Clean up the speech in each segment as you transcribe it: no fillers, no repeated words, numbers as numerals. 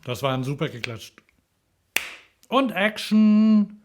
Das war ein super geklatscht. Und Action!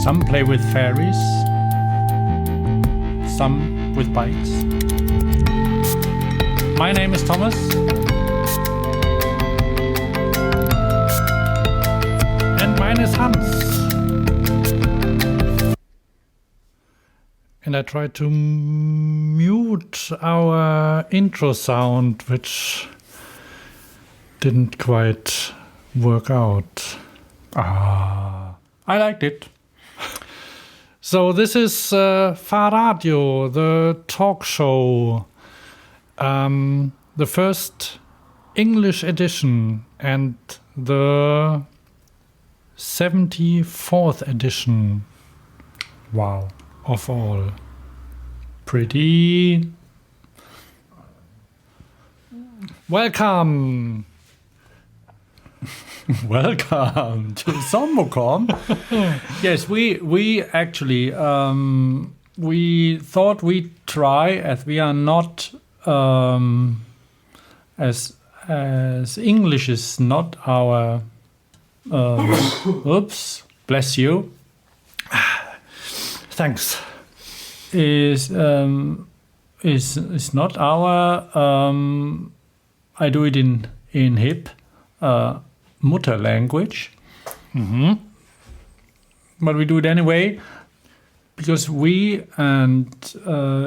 Some play with ferries, some with bikes. My name is Thomas. And mine is Hans. And I tried to mute our intro sound, which didn't quite work out. I liked it. So this is Fahrradio, the talk show, the first English edition and the 74th edition. Wow, of all. Pretty. Welcome. Welcome to Sommercom. Yes, we actually we thought we'd try, as we are not as English is not our oops, bless you. Thanks. Is not our I do it in hip Mutter language. But we do it anyway because we and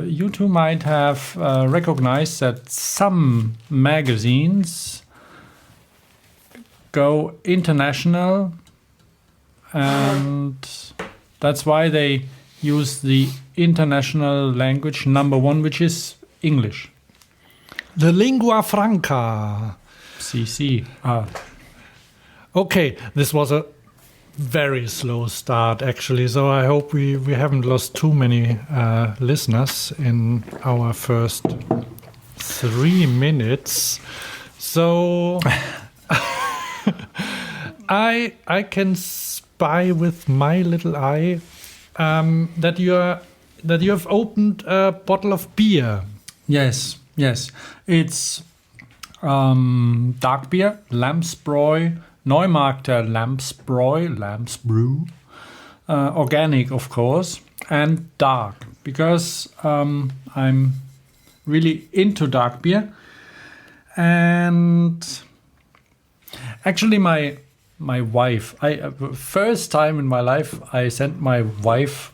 you two might have recognized that some magazines go international, and that's why they use the international language number one, which is English. The lingua franca. CC. Okay, this was a very slow start, actually, so I hope we haven't lost too many listeners in our first 3 minutes. So I can spy with my little eye that you have opened a bottle of beer. Yes, it's dark beer, Lamsbräu. Neumarkter Lamsbräu, organic, of course, and dark, because I'm really into dark beer. And actually, my wife, first time in my life, I sent my wife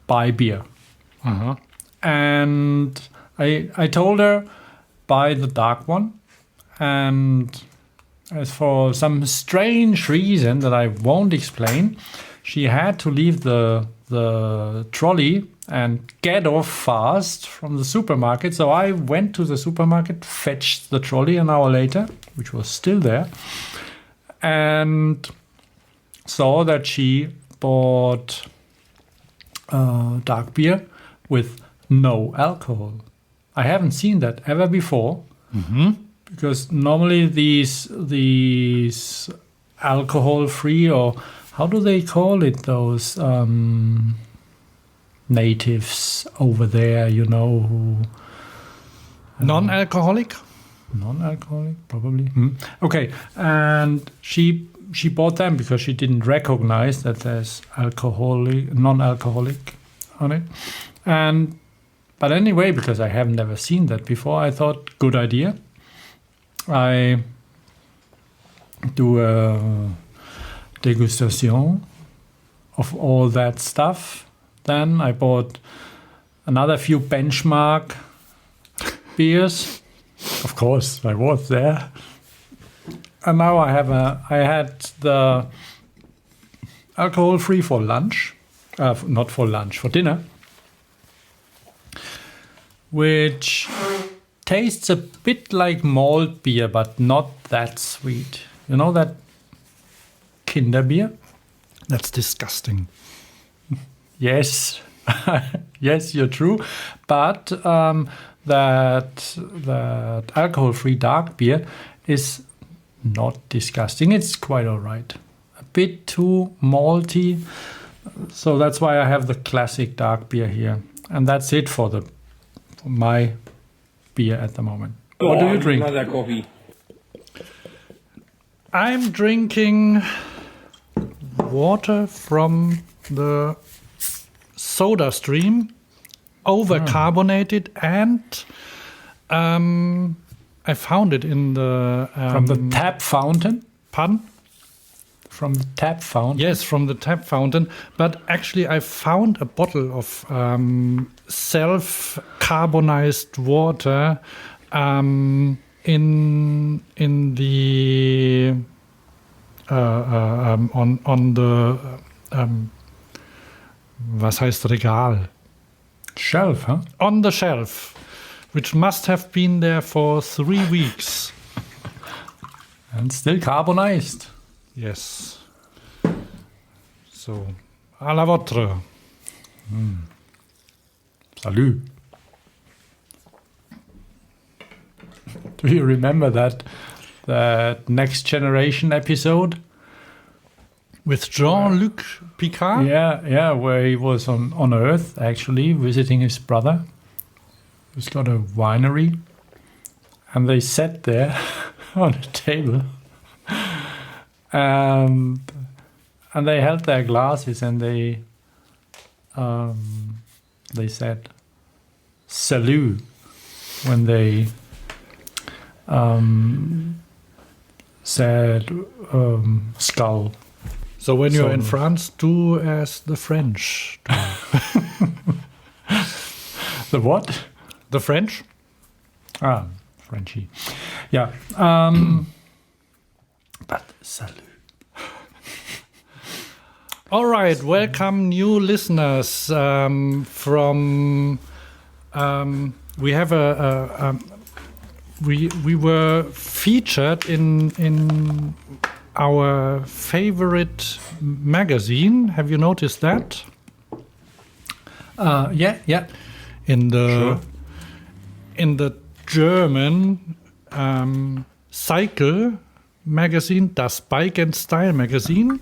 buy beer. And I told her, buy the dark one, and as for some strange reason that I won't explain, she had to leave the trolley and get off fast from the supermarket. So I went to the supermarket, fetched the trolley an hour later, which was still there, and saw that she bought dark beer with no alcohol. I haven't seen that ever before. Because normally these alcohol-free, or how do they call it, those natives over there, who... Non-alcoholic? Non-alcoholic, probably. Okay, and she she bought them because she didn't recognize that there's non-alcoholic on it. But anyway, because I have never seen that before, I thought, good idea. I do a degustation of all that stuff. Then I bought another few benchmark beers. Of course, I was there. And now I had the alcohol-free for lunch. Not for lunch, for dinner. Which tastes a bit like malt beer, but not that sweet. You know that Kinder beer? That's disgusting. Yes, yes, you're true. But that alcohol-free dark beer is not disgusting. It's quite all right. A bit too malty. So that's why I have the classic dark beer here. And that's it for my beer at the moment. What do you drink? Another coffee. I'm drinking water from the soda stream, over-carbonated, and I found it in the... from the tap fountain? Pardon? From the tap fountain? Yes, from the tap fountain. But actually, I found a bottle of self-carbonized water in the on the was heißt Regal? Shelf, huh? On the shelf, which must have been there for 3 weeks. And still carbonized. Yes. So, à la vôtre. Salut. Do you remember that Next Generation episode? With Jean-Luc Picard? Yeah, where he was on Earth, actually, visiting his brother, who's got a winery. And they sat there on a table. And they held their glasses and they said salut when they said skull. So when you're in France, do as the French do. The what? The French? Ah, Frenchy. Yeah. But salut. All right, welcome new listeners from. We have we were featured in our favorite magazine. Have you noticed that? Yeah. In the Sure. in the German cycle magazine, Das Bike and Style magazine,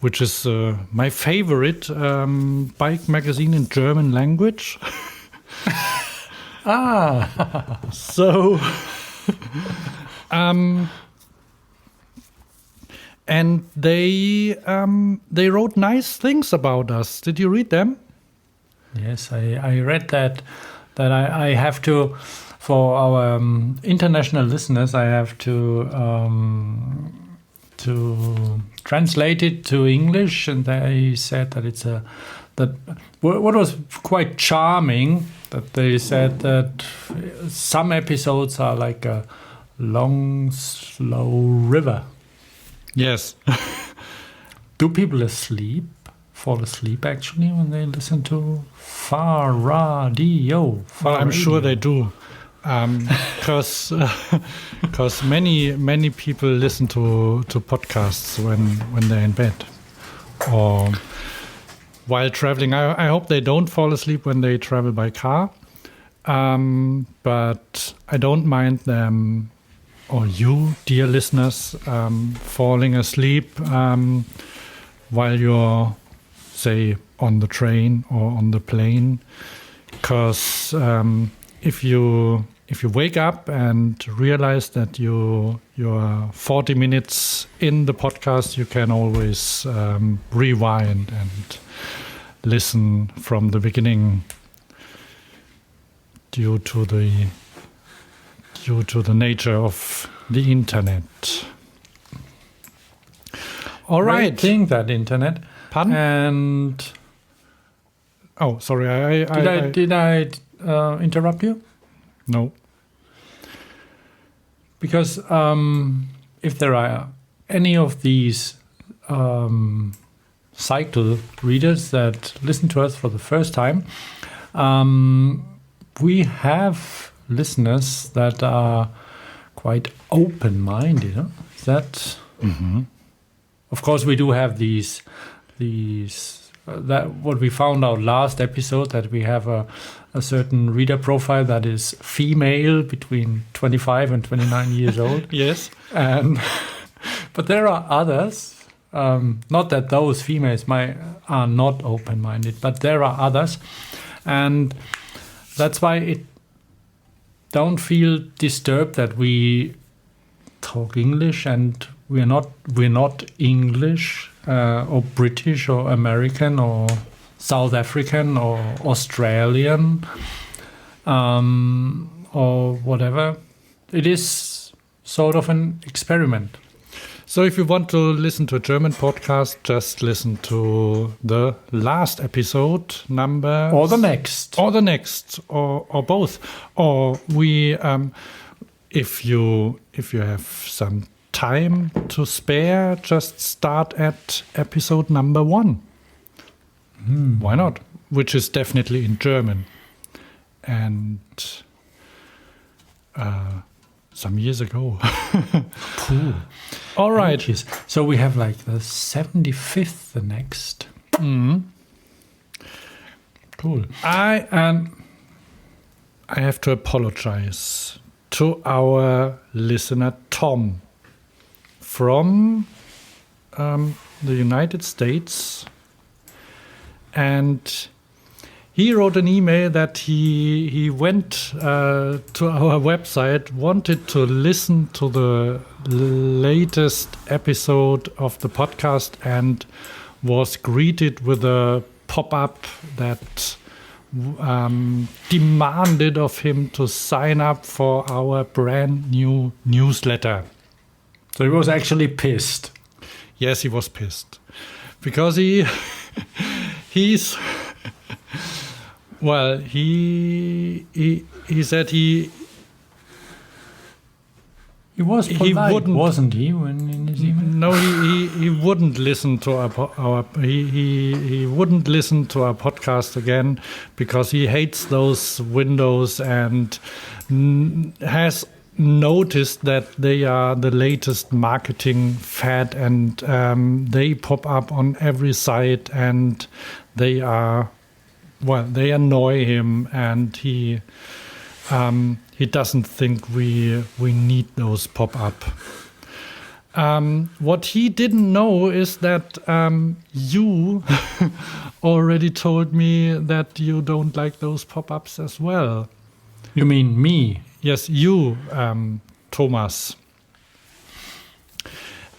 which is my favorite bike magazine in German language. So, and they wrote nice things about us. Did you read them? Yes, I read that I have to, for our international listeners, I have to translate it to English, and they said that what was quite charming, that they said that some episodes are like a long, slow river. Yes. Do people fall asleep actually when they listen to Fahrradio? Well, I'm sure they do, because many people listen to podcasts when they're in bed or while traveling. I hope they don't fall asleep when they travel by car, but I don't mind them, or you, dear listeners, falling asleep while you're, say, on the train or on the plane, because if you if you wake up and realize that you're 40 minutes in the podcast, you can always rewind and listen from the beginning due to the nature of the internet. All right. Great thing, that internet. Pardon? And oh, sorry. did I interrupt you? No. Because if there are any of these cycle readers that listen to us for the first time, we have listeners that are quite open-minded. Huh? That, of course, we do have these that what we found out last episode, that we have a certain reader profile that is female between 25 and 29 years old. Yes. But there are others, not that those females are not open-minded, but there are others. And that's why don't feel disturbed that we talk English, and we're not English or British or American or South African or Australian or whatever. It is sort of an experiment. So if you want to listen to a German podcast, just listen to the last episode number. Or the next. Or the next, or both. Or we, if you have some time to spare, just start at episode number 1. Why not? Which is definitely in German. And some years ago. Cool. All right. So we have like the 75th, the next. Cool. I have to apologize to our listener Tom from the United States, and he wrote an email that he went to our website, wanted to listen to the latest episode of the podcast, and was greeted with a pop-up that demanded of him to sign up for our brand new newsletter. So he was actually pissed. Yes, he was pissed. Because he's... Well, he said he was polite, wasn't he, when in his email? No, he wouldn't listen to our he wouldn't listen to our podcast again because he hates those windows and has noticed that they are the latest marketing fad, and they pop up on every site, and they annoy him, and he doesn't think we need those pop up. What he didn't know is that you already told me that you don't like those pop ups as well. You mean me? Yes, you, Thomas.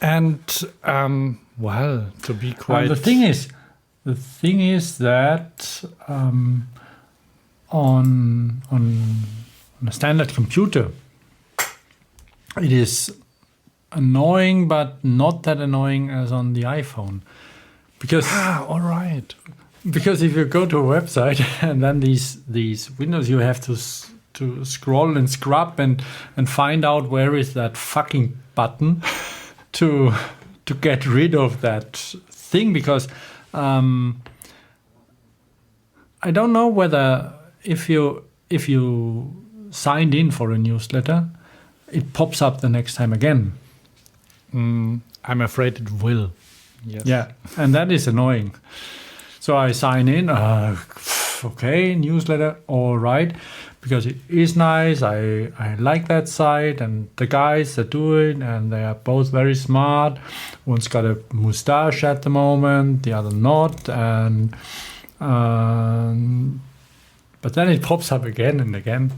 And well, to be quite. The thing is that on a standard computer, it is annoying, but not that annoying as on the iPhone. Because all right. Because if you go to a website and then these windows, you have to scroll and scrub and find out where is that fucking button to get rid of that thing, because I don't know whether if you signed in for a newsletter, it pops up the next time again. I'm afraid it will. Yes. Yeah, and that is annoying. So I sign in. Okay, newsletter, all right, because it is nice. I like that site and the guys that do it, and they are both very smart. One's got a mustache at the moment, the other not, and but then it pops up again and again.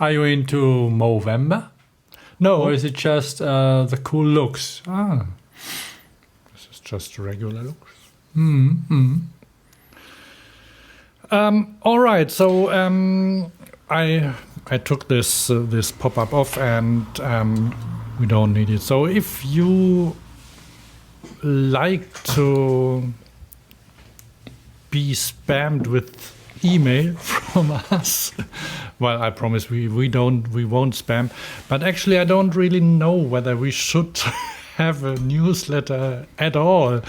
Are you into Movember? No, Or is it just the cool looks? Ah. this is just regular looks. Mm-hmm. All right, so I took this pop-up off, and we don't need it. So if you like to be spammed with email from us, well, I promise we won't spam. But actually, I don't really know whether we should have a newsletter at all.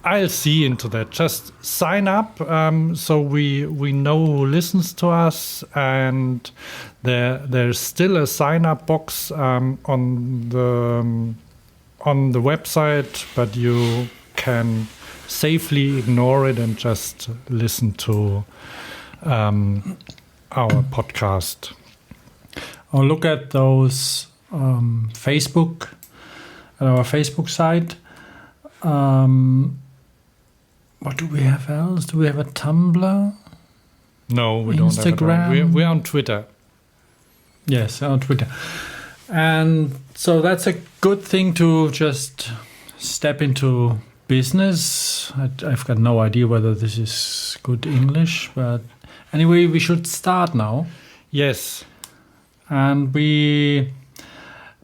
I'll see into that. Just sign up so we know who listens to us, and there's still a sign up box on the website, but you can safely ignore it and just listen to our podcast. Or look at those Facebook, at our Facebook site. What do we have else? Do we have a Tumblr? No, we don't have Instagram? we're on Twitter. Yes, on Twitter. And so that's a good thing to just step into business. I've got no idea whether this is good English, but anyway, we should start now. Yes. And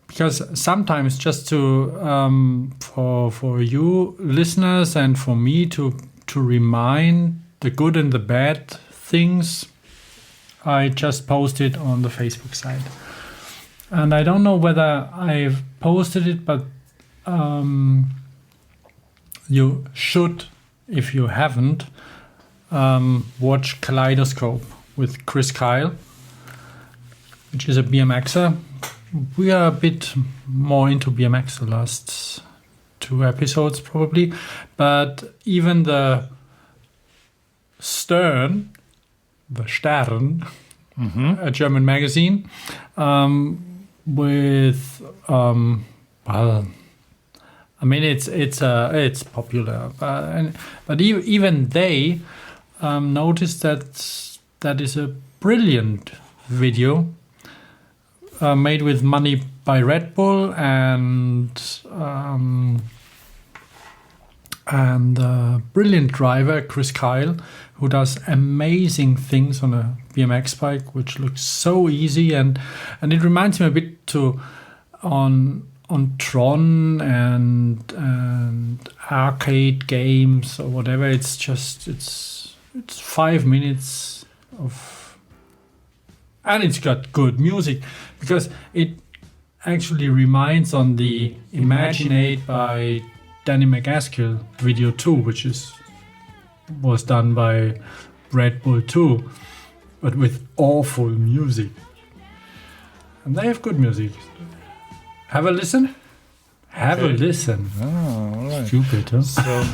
because sometimes just to for you listeners and for me to remind the good and the bad things, I just posted on the Facebook site. And I don't know whether I've posted it, but you should, if you haven't, watch Kaleidoscope with Chris Kyle, which is a BMXer. We are a bit more into BMX the last 2 episodes probably, but even the Stern, a German magazine, with well, I mean it's popular, but even they noticed that is a brilliant video. Made with money by Red Bull and brilliant driver Chris Kyle, who does amazing things on a BMX bike, which looks so easy, and it reminds me a bit on Tron and arcade games or whatever. It's 5 minutes of. And it's got good music, because it actually reminds on the Imaginate by Danny McGaskill video 2, which was done by Red Bull 2, but with awful music. And they have good music. Have a listen? Have a listen. Oh, all right. Stupid, huh? So,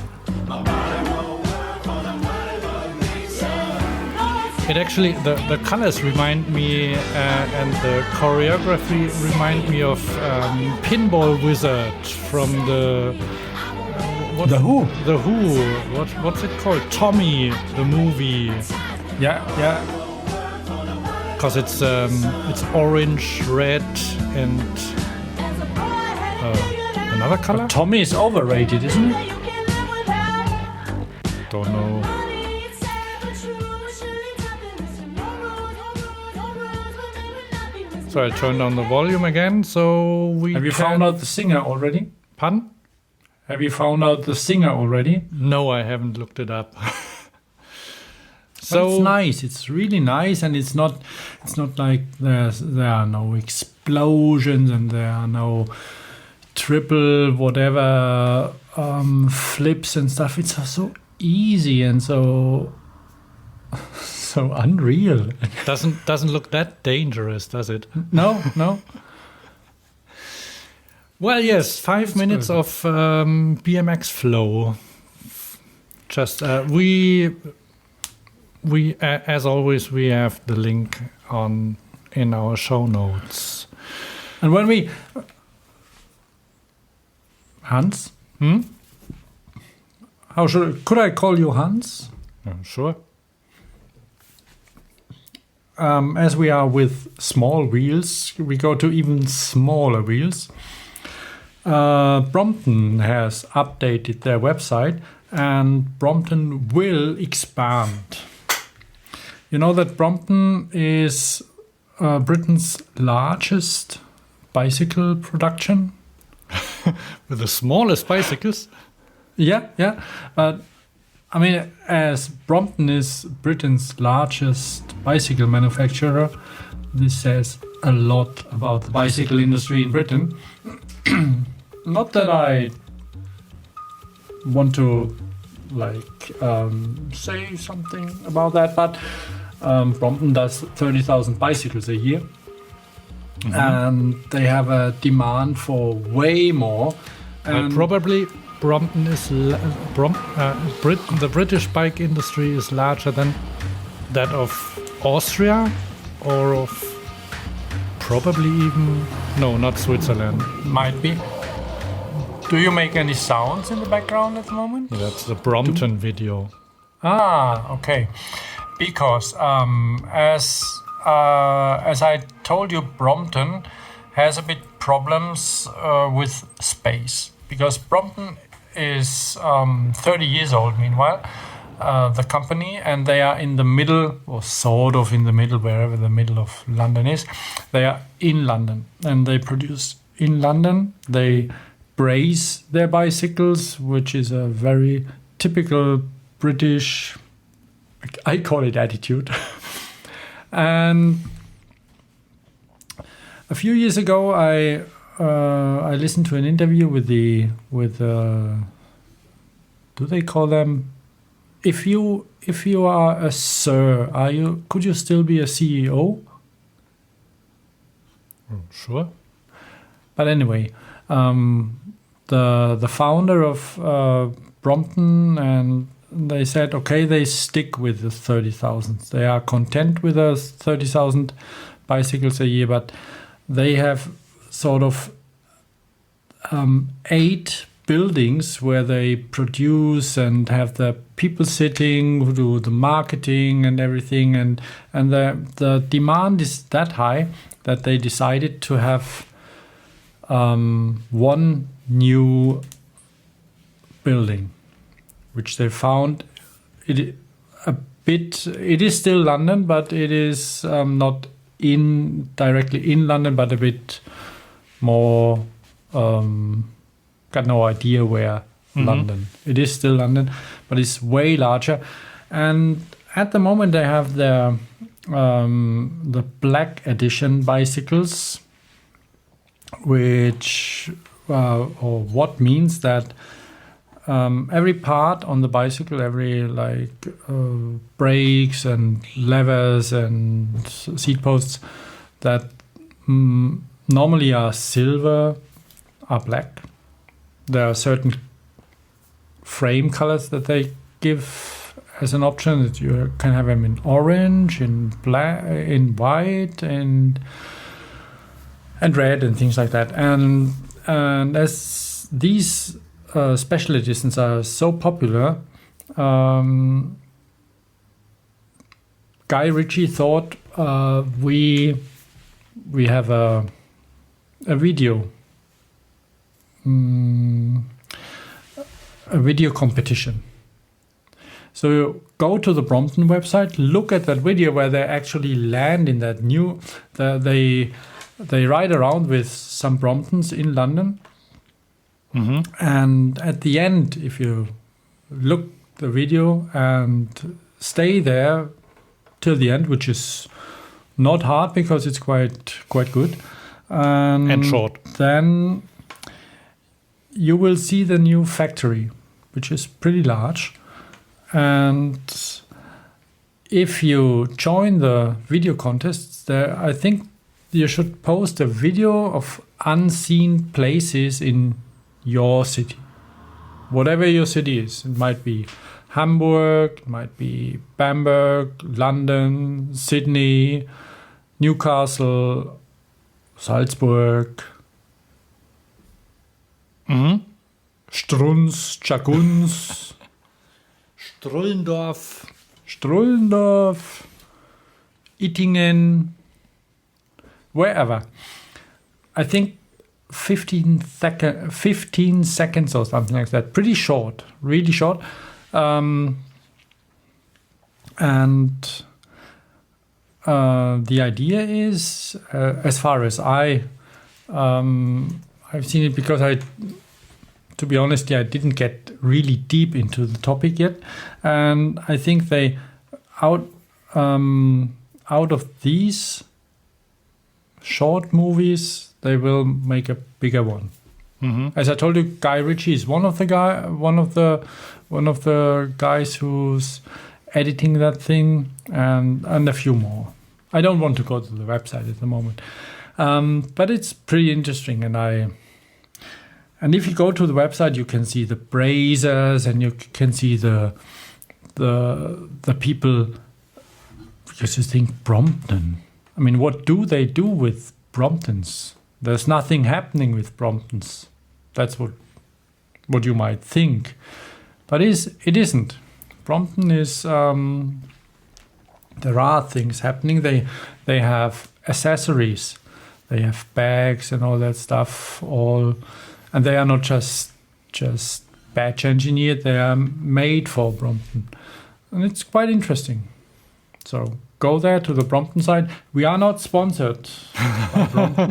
it actually, the colors remind me, and the choreography remind me of Pinball Wizard from the Who? The Who. What's it called? Tommy, the movie. Yeah. Because it's orange, red, and another color. But Tommy is overrated, isn't it? Don't know. So I turned down the volume again, so we Have you found out the singer already? Pardon? Have you found out the singer already? No, I haven't looked it up. So it's nice. It's really nice, and it's not like there are no explosions and there are no triple whatever flips and stuff. It's so easy and so unreal. Doesn't look that dangerous, does it? No. Well, yes, 5 minutes good. of BMX flow. Just we as always, we have the link in our show notes. And when we Hans, could I call you Hans? Sure. as we are with small wheels, we go to even smaller wheels. Brompton has updated their website, and Brompton will expand. You know that Brompton is Britain's largest bicycle production? With the smallest bicycles? Yeah. But I mean, as Brompton is Britain's largest bicycle manufacturer, this says a lot about the bicycle industry in Britain. Not that I want to say something about that, but Brompton does 30,000 bicycles a year. Mm-hmm. And they have a demand for way more. And probably Brompton is the British bike industry is larger than that of Austria, or of probably even not Switzerland. Might be. Do you make any sounds in the background at the moment? That's the Brompton video. Ah, okay. Because as I told you, Brompton has a bit problems with space, because Brompton is 30 years old meanwhile, the company, and they are in the middle, or sort of in the middle, wherever the middle of London is. They are in London, and they produce in London. They brace their bicycles, which is a very typical British, I call it attitude. And a few years ago, I listened to an interview with do they call them? If you are a sir, could you still be a CEO? Sure. But anyway, the founder of Brompton, and they said, okay, they stick with the 30,000. They are content with the 30,000 bicycles a year, but they have sort of 8 buildings where they produce and have the people sitting who do the marketing and everything, and the demand is that high that they decided to have one new building, which they found it is still London, but it is not directly in London, but a bit more got no idea where. Mm-hmm. London. It is still London, but it's way larger. And at the moment they have the black edition bicycles, which or what means that every part on the bicycle, every brakes and levers and seat posts that normally are silver are black. There are certain frame colors that they give as an option, that you can have them in orange, in black, in white, and red, and things like that. And as these special editions are so popular, Guy Ritchie thought we have a video. A video competition. So go to the Brompton website, look at that video where they actually land in that new. They ride around with some Bromptons in London, mm-hmm. And at the end, if you look the video and stay there till the end, which is not hard because it's quite good, and short, then you will see the new factory, which is pretty large. And if you join the video contests, I think you should post a video of unseen places in your city. Whatever your city is. It might be Hamburg, it might be Bamberg, London, Sydney, Newcastle, Salzburg, mm-hmm. Strunz, Jagunz, Strullendorf, Strullendorf, Ittingen, wherever. I think 15 seconds or something like that. Pretty short, really short. And the idea is, as far as I've seen it, because to be honest, I didn't get really deep into the topic yet, and I think they out of these short movies, they will make a bigger one. Mm-hmm. As I told you, Guy Ritchie is one of the guys who's editing that thing, and a few more. I don't want to go to the website at the moment, but it's pretty interesting. And if you go to the website, you can see the braziers, and you can see the people. Because you think Brompton. I mean, what do they do with Bromptons? There's nothing happening with Bromptons. That's what you might think, but it isn't. Brompton is. There are things happening. They have accessories. They have bags and all that stuff. And they are not just badge engineered. They are made for Brompton, and it's quite interesting. So go there to the Brompton site. We are not sponsored by Brompton.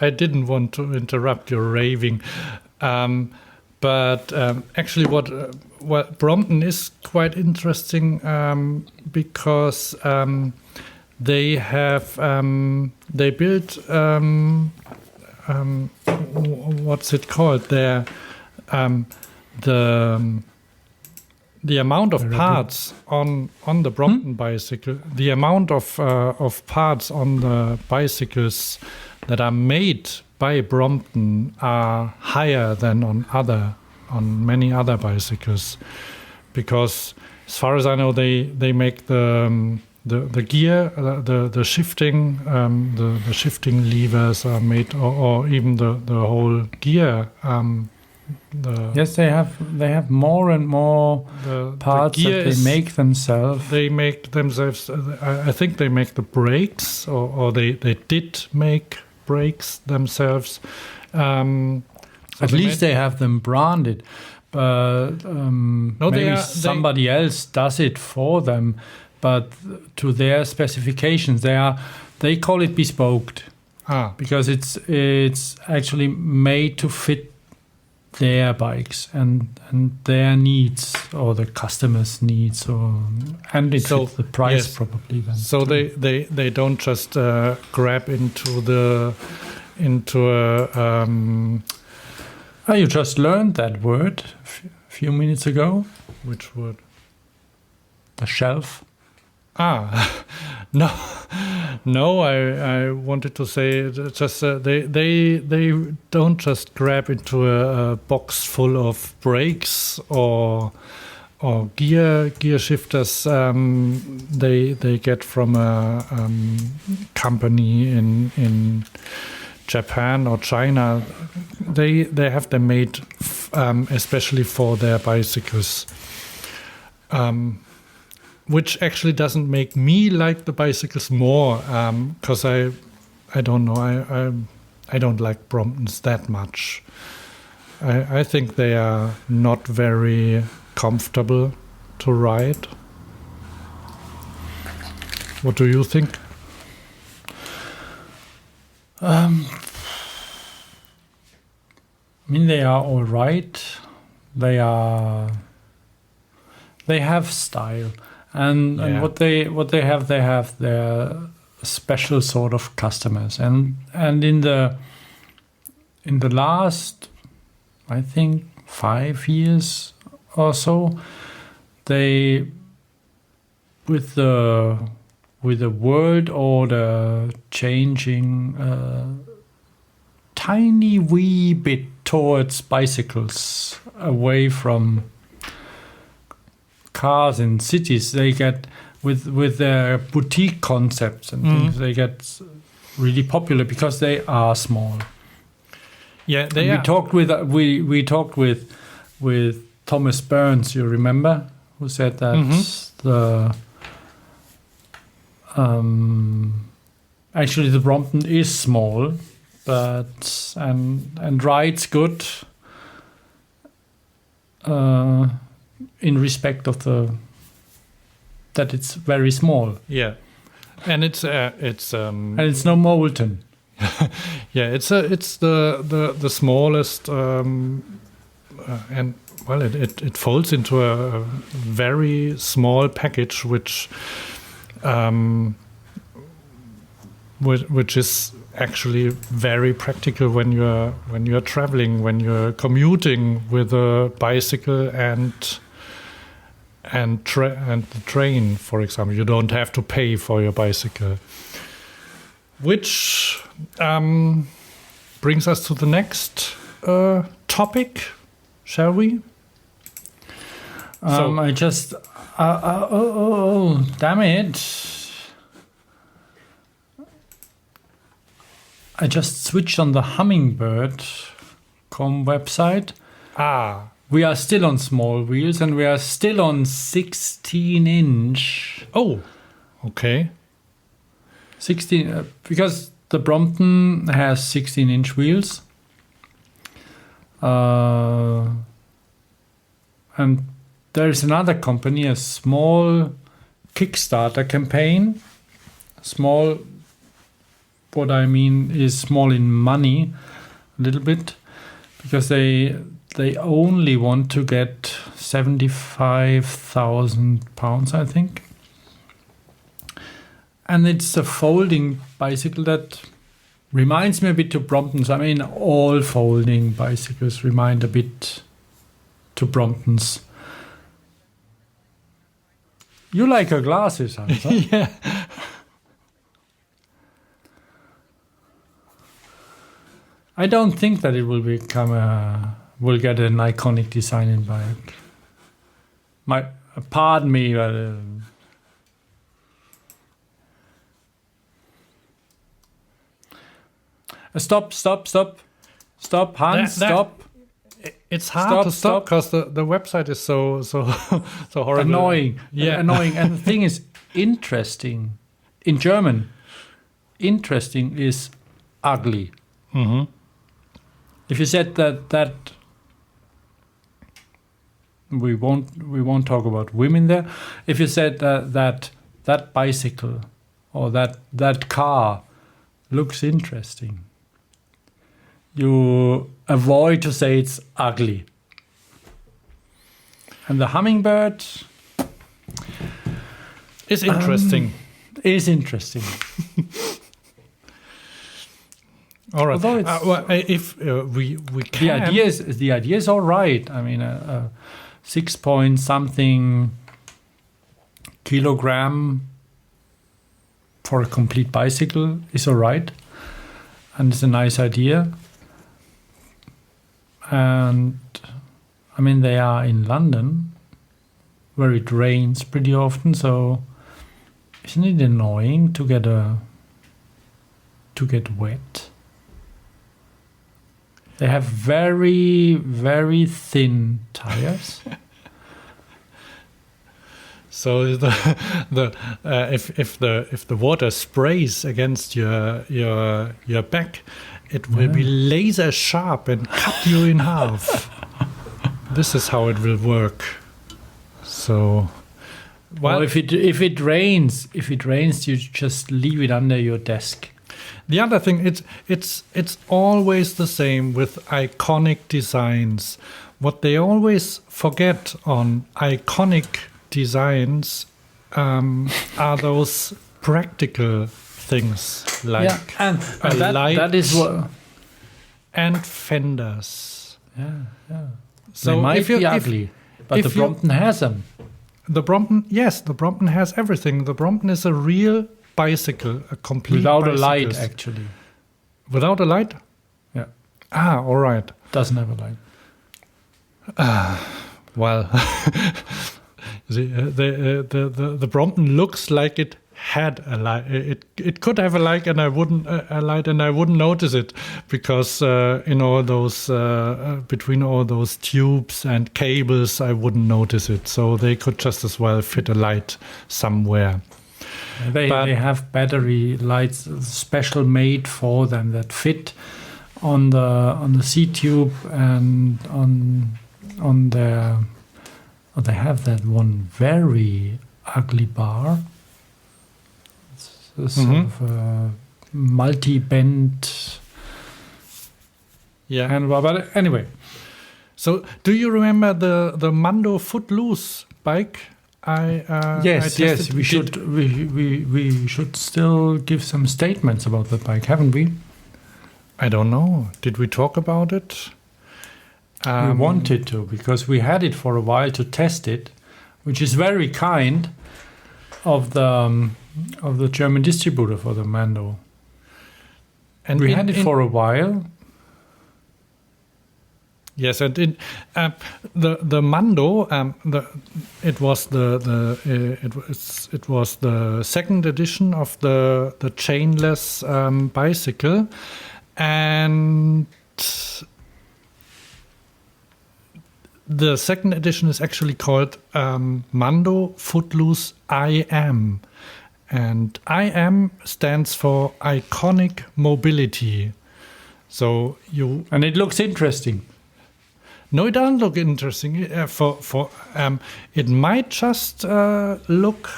I didn't want to interrupt your raving, but actually, what Brompton is quite interesting because they have they built what's it called there the amount of parts on the Brompton bicycle, the amount of parts on the bicycles that are made by Brompton are higher than on many other bicycles, because as far as I know, they make the gear, the shifting, the shifting levers are made, or even the whole gear. Yes, they have more and more parts that they make themselves. They make themselves. I think they make the brakes, or they did make brakes themselves. At least they have them branded, but maybe somebody else does it for them. But to their specifications, they call it bespoke, because it's actually made to fit their bikes and their needs, or the customers' needs, and it's the price, yes, probably. Then so they don't just grab into you just learned that word a few minutes ago. Which word? The shelf. No, I wanted to say just they don't just grab into a box full of brakes or gear shifters. They get from a company in Japan or China. They have them made especially for their bicycles. Which actually doesn't make me like the bicycles more, because I don't know, I don't like Bromptons that much. I think they are not very comfortable to ride. What do you think? I mean, they are all right. They have style. And what they have their special sort of customers, and in the last, I think, 5 years or so, they with the world order changing tiny wee bit towards bicycles, away from cars in cities, they get with their boutique concepts and things, they get really popular because they are small. Yeah, we talked with Thomas Burns, you remember, who said that Actually, the Brompton is small, but and rides good in respect of that it's very small. Yeah, and it's and it's no molten. Yeah, it's the smallest, and well, it folds into a very small package, which is actually very practical when you're traveling, when you're commuting with a bicycle and the train, for example. You don't have to pay for your bicycle. Which brings us to the next topic, shall we? I just damn it! I just switched on the Hummingbird.com website. We are still on small wheels and we are still on 16-inch. Oh, okay. 16 because the Brompton has 16-inch wheels. And there is another company, a small Kickstarter campaign. Small, what I mean is small in money, a little bit, because they only want to get £75,000, I think. And it's a folding bicycle that reminds me a bit to Bromptons. I mean, all folding bicycles remind a bit to Bromptons. You like her glasses, Hans? Huh? Yeah. I don't think that it will become will get an iconic design in bike. Pardon me, but stop, Hans, stop. It's hard to stop because the website is so horrible. Annoying. Yeah. Annoying. And the thing is interesting. In German, interesting is ugly. Mm-hmm. If you said that we won't talk about women there. If you said that bicycle or that car looks interesting, you avoid to say it's ugly. And the Hummingbird is interesting. Is interesting. All right. Well, if we can, the idea is all right. I mean, 6 point something kilogram for a complete bicycle is all right, and it's a nice idea. And I mean, they are in London, where it rains pretty often. So, isn't it annoying to get wet? They have very, very thin tires. So if the water sprays against your back, it will be laser sharp and cut you in half. This is how it will work. So, well, if it rains, you just leave it under your desk. The other thing, it's always the same with iconic designs. What they always forget on iconic designs are those practical things like and that is what, and fenders. Yeah. So they might be ugly, but the Brompton has them. The Brompton has everything. The Brompton is a real bicycle, a complete without bicycle. A light, actually. Without a light? Yeah. All right. Doesn't have a light. Well, the Brompton looks like it had a light. It could have a light, and I wouldn't notice it because in all those between all those tubes and cables, I wouldn't notice it. So they could just as well fit a light somewhere. They have battery lights special made for them that fit on the seat tube and on their. Oh, they have that one very ugly bar. It's a sort of a multi-bent. Yeah. Handlebar. But anyway. So, do you remember the Mando Footloose bike? Yes. We should still give some statements about the bike, haven't we? I don't know. Did we talk about it? We wanted to, because we had it for a while to test it, which is very kind of the German distributor for the Mando. And we had it for a while. Yes, and the Mando, it was the second edition of the chainless bicycle, and the second edition is actually called Mando Footloose IM, and IM stands for Iconic Mobility. So and it looks interesting. No, it doesn't look interesting. It might just look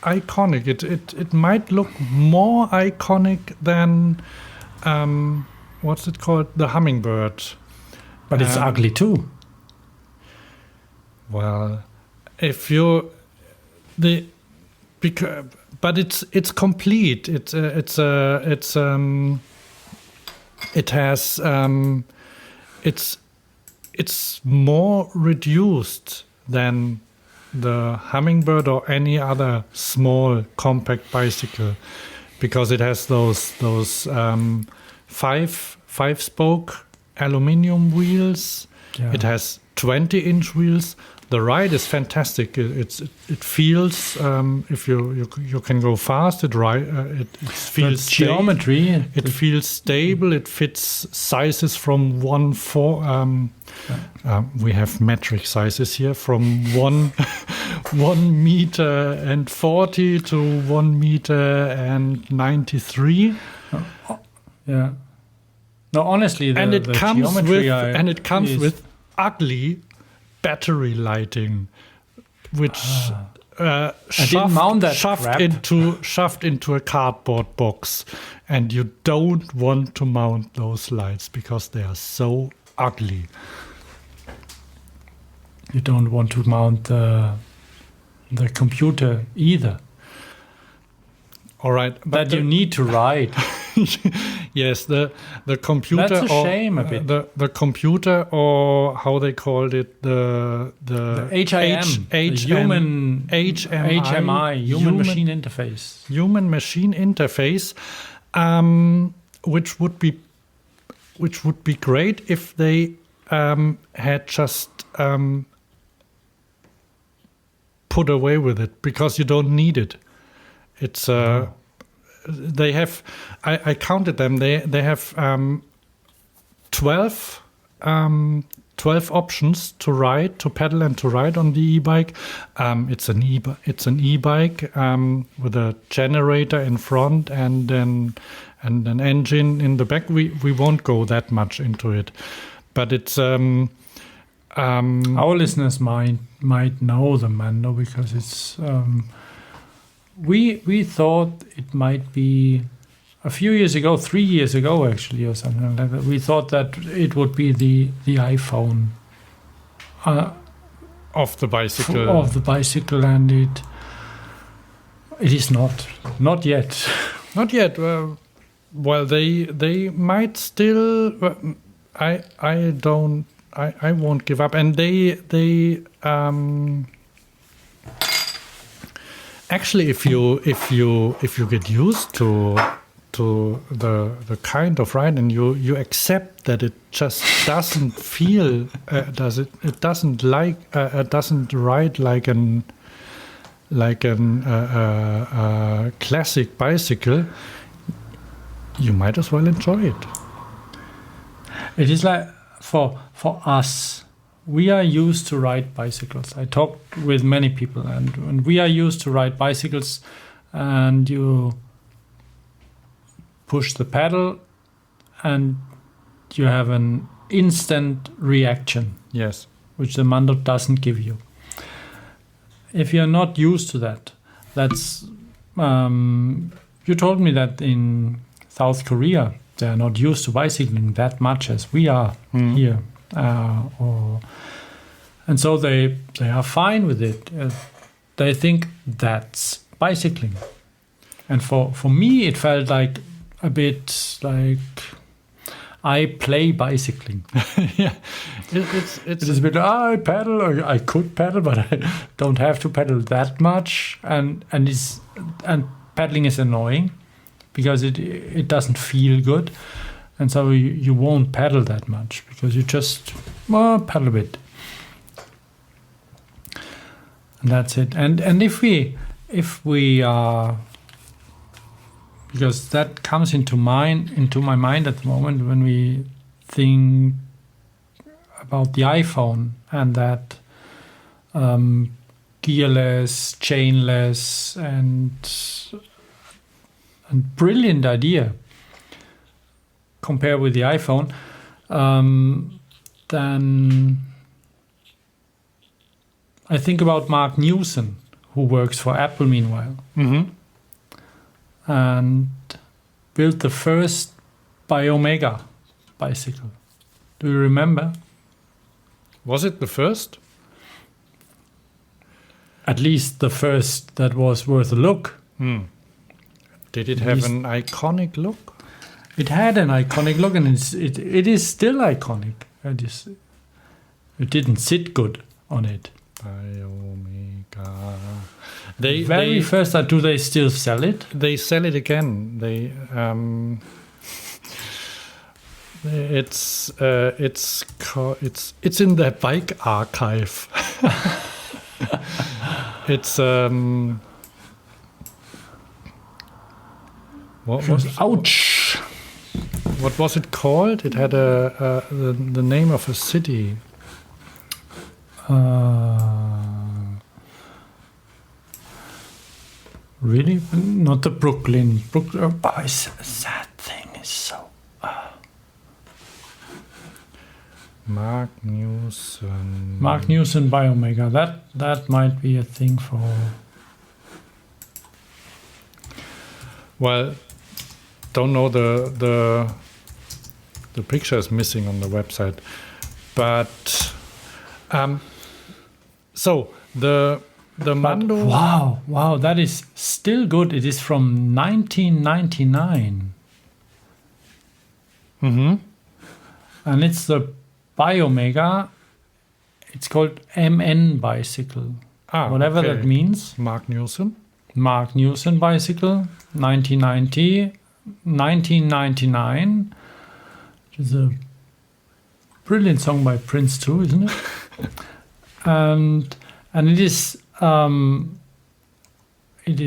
iconic. It might look more iconic than what's it called? The Hummingbird. But it's ugly too. Well, but it's complete. It has it's more reduced than the Hummingbird or any other small compact bicycle, because it has those five spoke aluminium wheels. Yeah. It has 20-inch wheels. The ride is fantastic. It feels if you can go fast. It feels geometry. It feels stable. It fits sizes from 1/4. We have metric sizes here from 1 meter and 40 to 1 meter and 93. Yeah. No, honestly, it comes with ugly battery lighting, which shoved into a cardboard box, and you don't want to mount those lights because they are so ugly. You don't want to mount the computer either. All right, but you need to ride. Yes, the computer. That's a shame a bit. The computer, or how they called it, the HMI, human machine interface. Human machine interface, which would be great if they had just put away with it, because you don't need it. It's they have. I counted them. They have 12 options to ride, to pedal, and to ride on the e-bike. It's an e-bike with a generator in front and an engine in the back. We won't go that much into it, but it's. Our listeners might know the Mando, because it's. We thought it might be a few years ago, 3 years ago actually, or something like that. We thought that it would be the iPhone of the bicycle. And it is not yet. Not yet. Well, they might still. I won't give up, and they. Actually, if you get used to the kind of ride, and you accept that it just doesn't feel it doesn't ride like an classic bicycle, you might as well enjoy it. It is like for us. We are used to ride bicycles. I talked with many people, and we are used to ride bicycles and you push the pedal and you have an instant reaction, Yes. which the Mando doesn't give you. If you're not used to that, that's you told me that in South Korea they're not used to bicycling that much as we are here, and so they are fine with it. They think that's bicycling, and for me it felt like a bit like I play bicycling. Yeah, it's a bit. I pedal, or I could pedal, but I don't have to pedal that much, and pedaling is annoying because it doesn't feel good, and so you won't pedal that much because you just pedal a bit, and that's it. And if we because that comes into my mind at the moment when we think about the iPhone and that gearless, chainless, and brilliant idea compared with the iPhone, then I think about Mark Newson, who works for Apple meanwhile. Mm-hmm. And built the first Biomega bicycle. Do you remember? Was it the first? At least the first that was worth a look. Did it have an iconic look? It had an iconic look, and it is still iconic. It didn't sit good on it. Biomega. First, do they still sell it? They sell it again. It's in the bike archive. It's ouch. What was it called? It had the name of a city. Really? Not the Brooklyn. That thing is so... Mark Newson. Mark Newson Biomega. That might be a thing for... Well, don't know the picture is missing on the website, but so the Mando. Wow, that is still good. It is from 1999. Mm-hmm. And it's the Biomega. It's called MN bicycle. Whatever that means. Mark Newson bicycle, 1999. Which is a brilliant song by Prince too, isn't it? And it is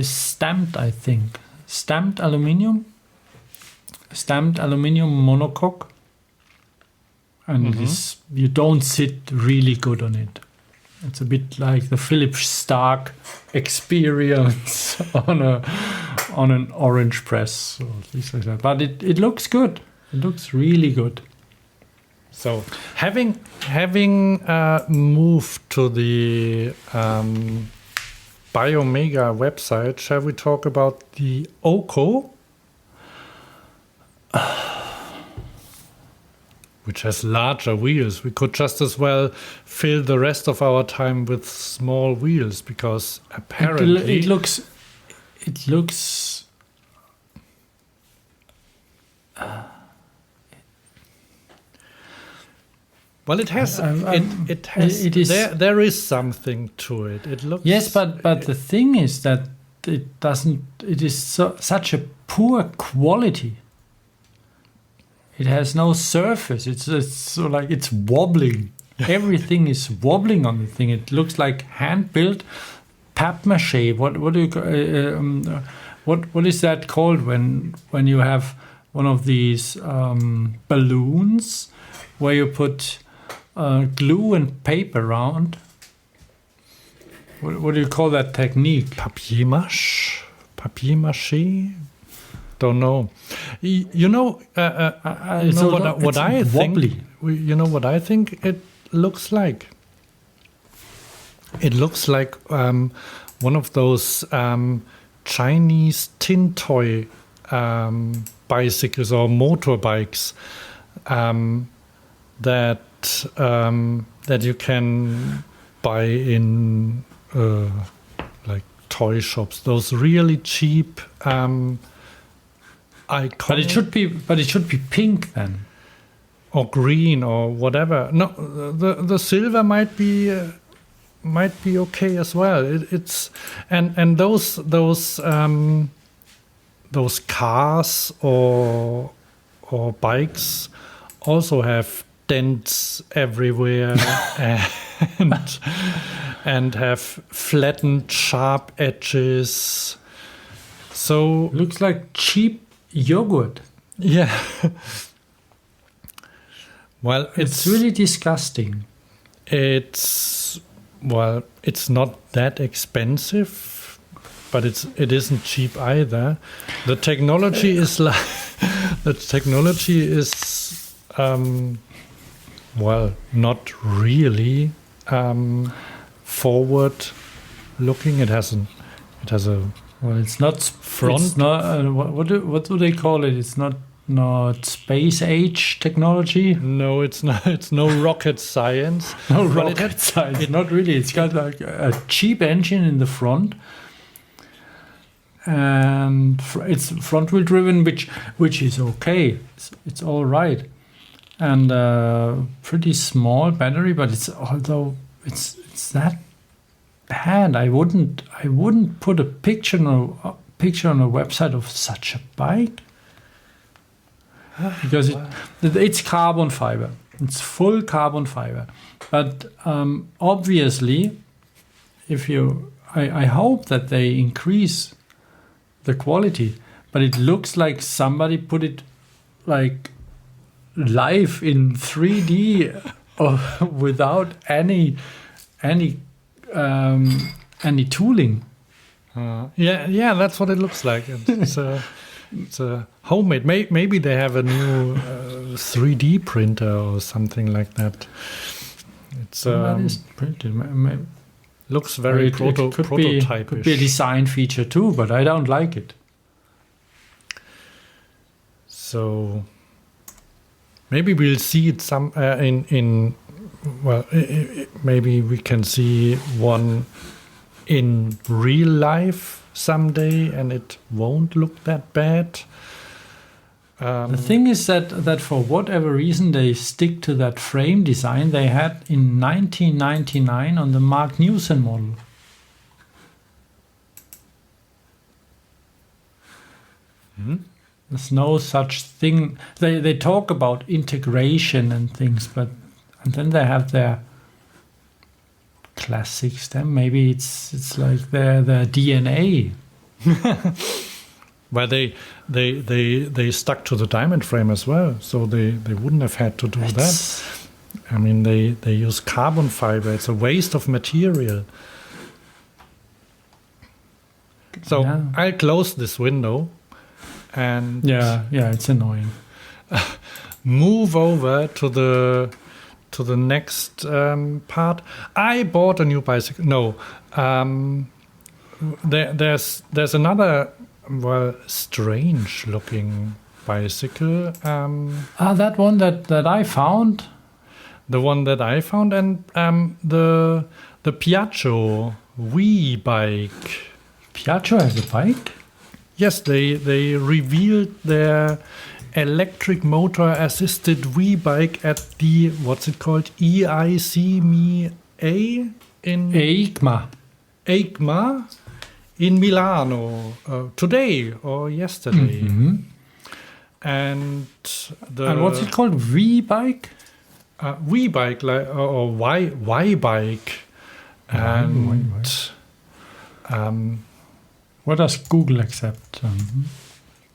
stamped, I think. Stamped aluminium monocoque. And it is, you don't sit really good on it. It's a bit like the Philip Stark experience on an orange press or things like that. But it looks good. It looks really good. So having moved to the Biomega website, shall we talk about the Oko? Which has larger wheels. We could just as well fill the rest of our time with small wheels because apparently it looks. Well, it has. It is. There is something to it. It looks. Yes, but the thing is that it doesn't. It is such a poor quality. It has no surface. It's so like it's wobbling. Everything is wobbling on the thing. It looks like hand built papier-mâché. What do you what is that called when you have one of these balloons where you put glue and paper around? What do you call that technique? Papier-mâché. papier mache. Don't know. You know, what I think. Wobbly. You know what I think it looks like. It looks like one of those Chinese tin toy bicycles or motorbikes that you can buy in like toy shops. Those really cheap. But it should be pink then, or green or whatever. No, the silver might be okay as well. It's and those cars or bikes also have dents everywhere and have flattened sharp edges. So looks like cheap yogurt. Yeah. Well, it's really disgusting. It's not that expensive, but it isn't cheap either. The technology is not really forward looking. It has a Well, it's not front. It's not, what do they call it? It's not space age technology. No, it's not. It's no rocket science. No rocket science. Not really. It's got like a cheap engine in the front, and it's front wheel driven, which is okay. It's all right, and pretty small battery, but it's that bad. I wouldn't put a picture on a website of such a bike, because it's carbon fiber. It's full carbon fiber. But obviously, I hope that they increase the quality. But it looks like somebody put it like live in 3D without any tooling. Yeah, that's what it looks like. It's a homemade. Maybe they have a new 3D printer or something like that. It's that is printed. Looks very prototypish. Could be a design feature too, but I don't like it. So maybe we'll see it maybe we can see one in real life someday, and it won't look that bad. The thing is that for whatever reason they stick to that frame design they had in 1999 on the Mark Newson model. There's no such thing. They talk about integration and things, and then they have their classics. Then maybe it's like their DNA. Well, they stuck to the diamond frame as well, so they wouldn't have had to do that. I mean, they use carbon fiber. It's a waste of material. So yeah. I'll close this window and yeah, it's annoying. Move over to the next part. I bought a new bicycle. No, there's another strange looking bicycle. That one that I found. The one that I found, and the Piaggio Wii bike. Piaggio has a bike? Yes, they revealed their electric motor assisted Wii bike at the, what's it called, EICMA in EICMA in Milano today or yesterday. Mm-hmm. And what's it called? Wii bike? Wii bike, or Y bike. And what does Google accept?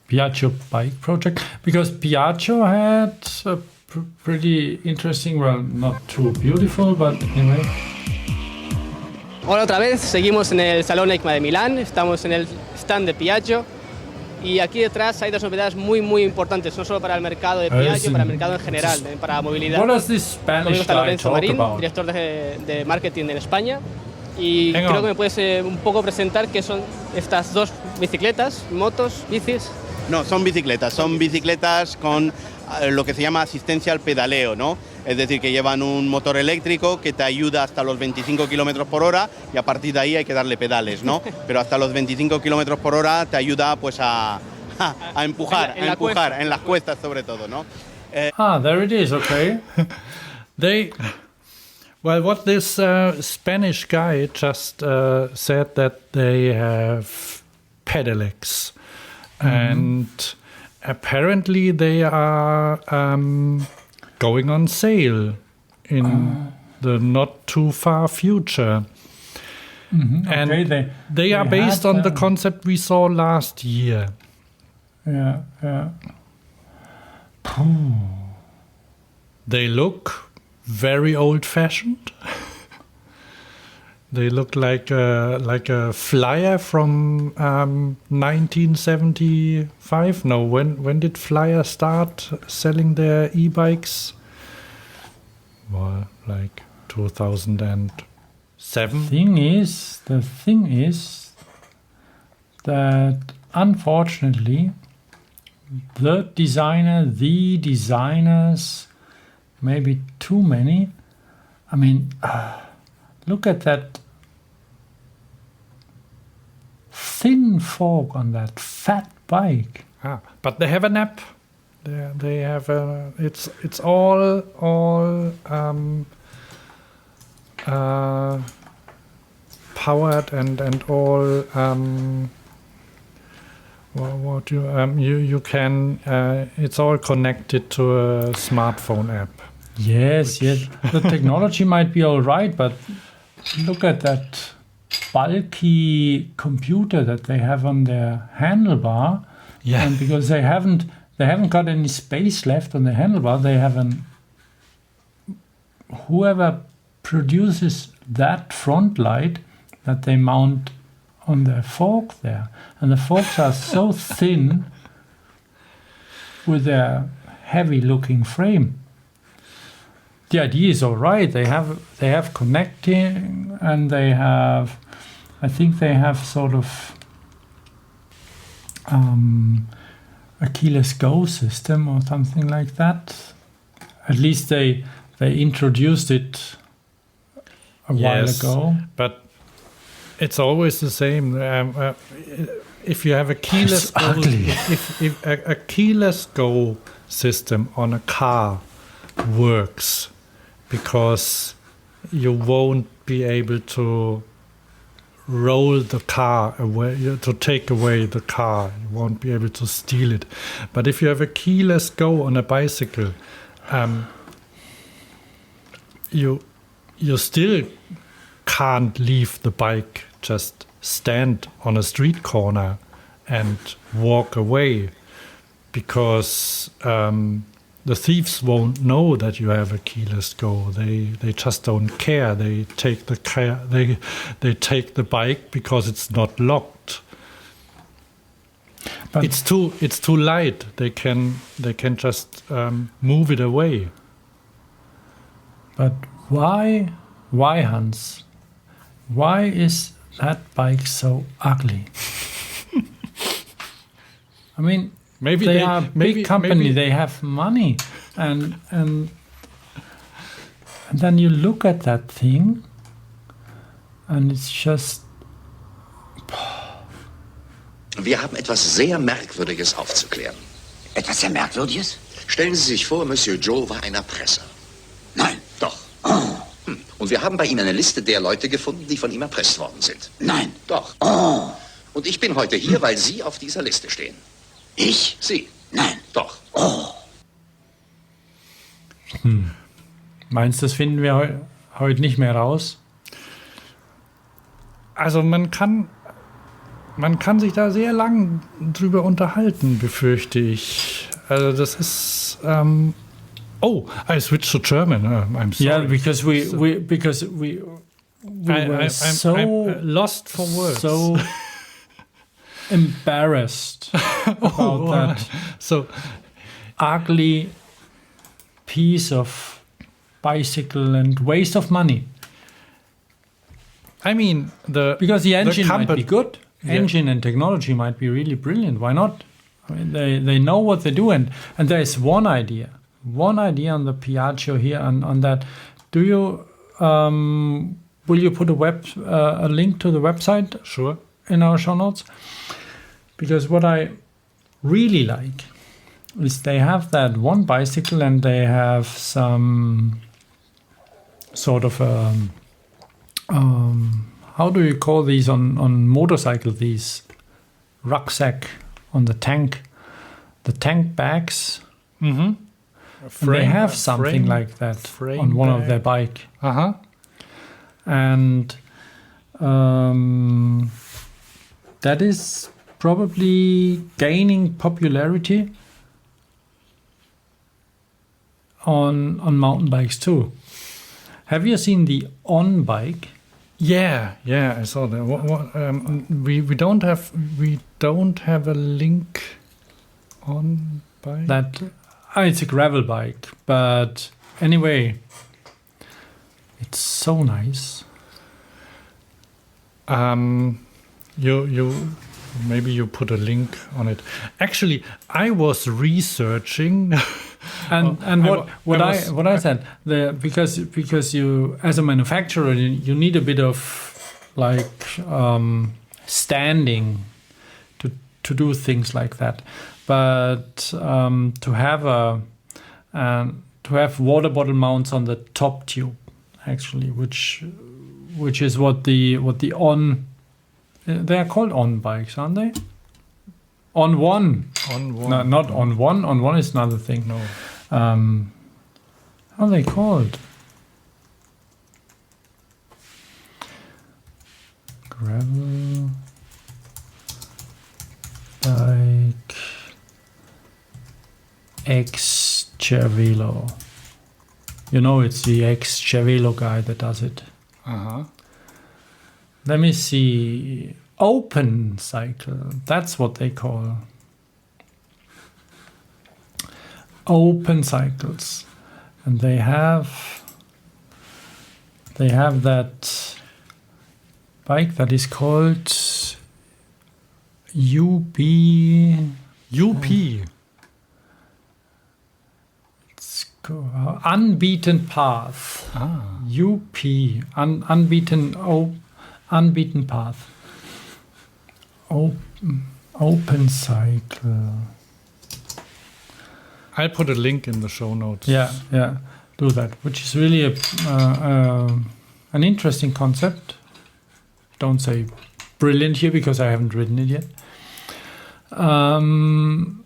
Piaggio bike project, because Piaggio had a pretty interesting, well, not too beautiful, but anyway. Hola otra vez, seguimos en el Salón EICMA de Milán, estamos en el stand de Piaggio y aquí detrás hay dos novedades muy muy importantes, no solo para el mercado de Piaggio, para el mercado en general, para movilidad. What does this Spanish Conmigo está guy Lorenzo talk Marín, about? director de marketing en España, y Hang creo on. que me puedes un poco presentar qué son estas dos bicicletas, motos, bicis. No, son bicicletas con lo que se llama asistencia al pedaleo, ¿no? Es decir, que llevan un motor eléctrico que te ayuda hasta los 25 km por hora y a partir de ahí hay que darle pedales, ¿no? Pero hasta los 25 km por hora te ayuda pues a empujar, en las cuestas sobre todo, ¿no? There it is, okay. What this Spanish guy just said that they have pedelecs, and apparently they are going on sale in the not too far future. And Okay, they are based on the concept we saw last year. Yeah. They look very old-fashioned. They look like a flyer from 1975. No, when did Flyer start selling their e-bikes? Well, like 2007. The thing is that unfortunately the designers, maybe too many. I mean, look at that thin fork on that fat bike. But they have an app. They have a. It's all powered and all. What you can. It's all connected to a smartphone app. Yes. The technology might be all right, but look at that bulky computer that they have on their handlebar. Yeah. And because they haven't got any space left on the handlebar, they have whoever produces that front light that they mount on their fork there. And the forks are so thin with their heavy looking frame. The idea is all right. They have connecting, and I think they have sort of a keyless go system or something like that. At least they introduced it a while ago. But it's always the same. If you have a keyless go, if a keyless go system on a car works, because you won't be able to roll the car away, to take away the car. You won't be able to steal it. But if you have a keyless go on a bicycle, you still can't leave the bike, just stand on a street corner and walk away, because the thieves won't know that you have a keyless go. They just don't care. They take they take the bike because it's not locked. But it's too light. They can just move it away. But why, Hans? Why is that bike so ugly? I mean, maybe they are a big company. They have money, and then you look at that thing, and it's just. Wir haben etwas sehr Merkwürdiges aufzuklären. Etwas sehr Merkwürdiges? Stellen Sie sich vor, Monsieur Joe war ein Erpresser. Nein. Doch. Und wir haben bei Ihnen eine Liste der Leute gefunden, die von ihm erpresst worden sind. Nein. Doch. Und ich bin heute hier, weil Sie auf dieser Liste stehen. Ich? Sie? Nein. Doch. Meinst du, das finden wir heute nicht mehr raus? Also man kann sich da sehr lang drüber unterhalten, befürchte ich. Also das ist I switched to German. I'm sorry. Yeah, because we I'm lost for words. So embarrassed about that So ugly piece of bicycle and waste of money. I mean, Because the engine might be good. Yeah. Engine and technology might be really brilliant. Why not? I mean, they know what they do. And there's one idea on the Piaggio here on that. Do you will you put a link to the website Sure. in our show notes? Because what I really like is they have that one bicycle and they have some sort of how do you call these on motorcycle, these rucksack on the tank bags. Mm-hmm. And they have something like that on one of their bike. Uh-huh. And that is probably gaining popularity on mountain bikes too. Have you seen the On bike? Yeah, I saw that. We don't have a link on by That it's a gravel bike, but anyway, it's so nice. You maybe you put a link on it. Actually, I was researching. And what I said, because you as a manufacturer you need a bit of like standing to do things like that, but to have water bottle mounts on the top tube, actually, which is what the On, they are called On bikes, aren't they? On one. No, not on one. On one is another thing. No. How are they called? Gravel bike X Cervelo. You know, it's the X Cervelo guy that does it. Uh-huh. Let me see. Open cycle. That's what they call open cycles, and they have that bike that is called UP. It's Unbeaten Path. UP. Unbeaten Path. Open cycle. I'll put a link in the show notes. Yeah, do that. Which is really an interesting concept. Don't say brilliant here because I haven't written it yet. And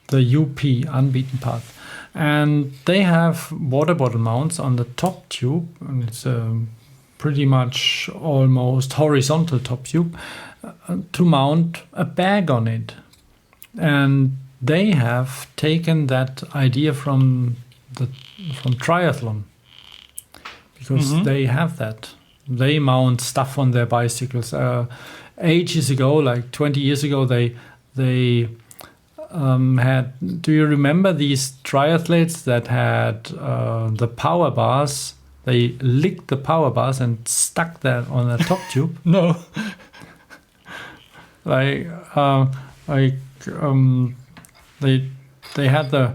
the UP, Unbeaten Path. And they have water bottle mounts on the top tube, and it's pretty much almost horizontal top tube, to mount a bag on it. And they have taken that idea from triathlon, because they have that. They mount stuff on their bicycles. Ages ago, like 20 years ago, they had. Do you remember these triathletes that had the power bars? They licked the power bars and stuck that on the top tube. No. They had the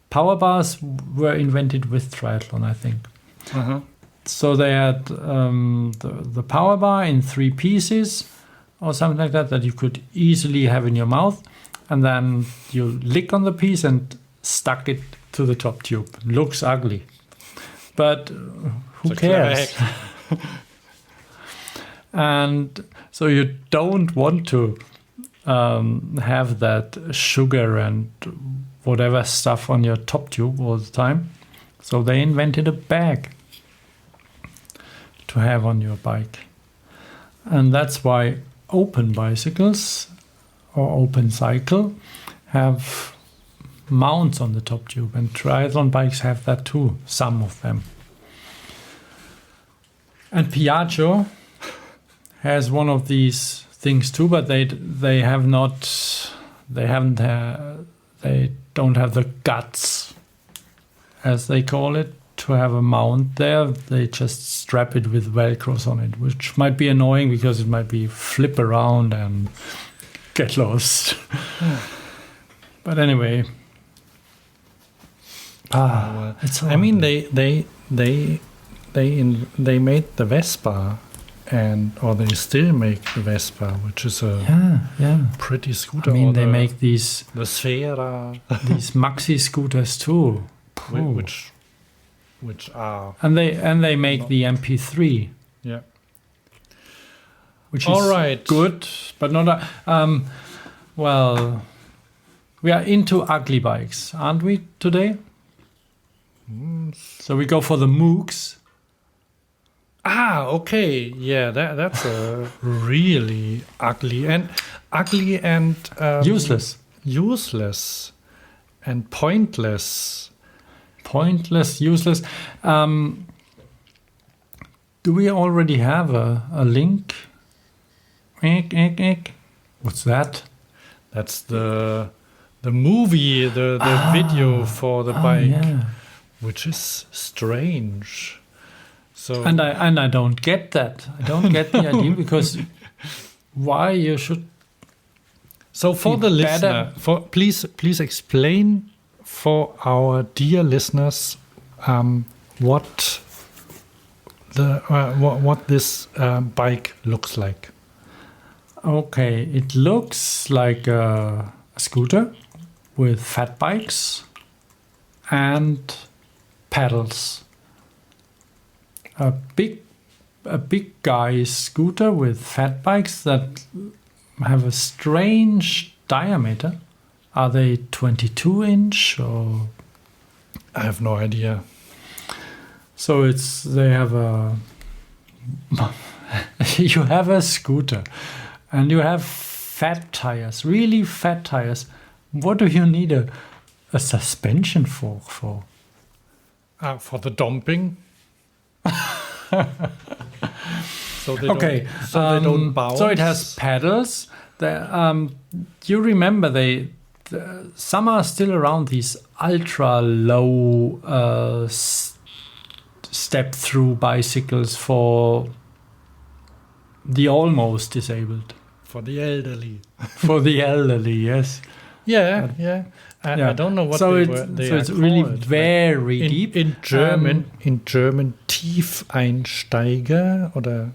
power bars were invented with triathlon, I think. Uh-huh. So they had the power bar in 3 pieces or something like that you could easily have in your mouth, and then you lick on the piece and stuck it to the top tube. Looks ugly, but who cares? And so you don't want to have that sugar and whatever stuff on your top tube all the time. So they invented a bag to have on your bike. And that's why open bicycles or open cycle have mounts on the top tube, and triathlon bikes have that too, some of them. And Piaggio has one of these things too, but they don't have the guts, as they call it, to have a mount there. They just strap it with Velcros on it, which might be annoying because it might be flip around and get lost. But anyway, I mean, they made the Vespa, or they still make the Vespa, which is a pretty scooter. I mean, they make these the Sfera, these maxi scooters too, which are, and they make the MP3. Yeah. Which all is right, good, but not. Well, we are into ugly bikes, aren't we today? So we go for the Mooks. Okay, yeah, that's a really ugly and useless and pointless. Useless. Do we already have a link? What's that? That's the movie, the video for the bike, which is strange. So and I don't get that. I don't get the idea, because why you should. So for the listener, please explain for our dear listeners what this bike looks like. Okay, it looks like a scooter with fat bikes and pedals. A big guy scooter with fat bikes that have a strange diameter. Are they 22-inch or? I have no idea. So they have a. You have a scooter, and you have fat tires, really fat tires. What do you need a suspension for? For the dumping. So they don't bounce. So it has pedals. You remember some are still around, these ultra low step through bicycles for the almost disabled. For the elderly. For the elderly, yes. Yeah. I don't know what so they so are it's really called. very deep. In German, Tiefeinsteiger oder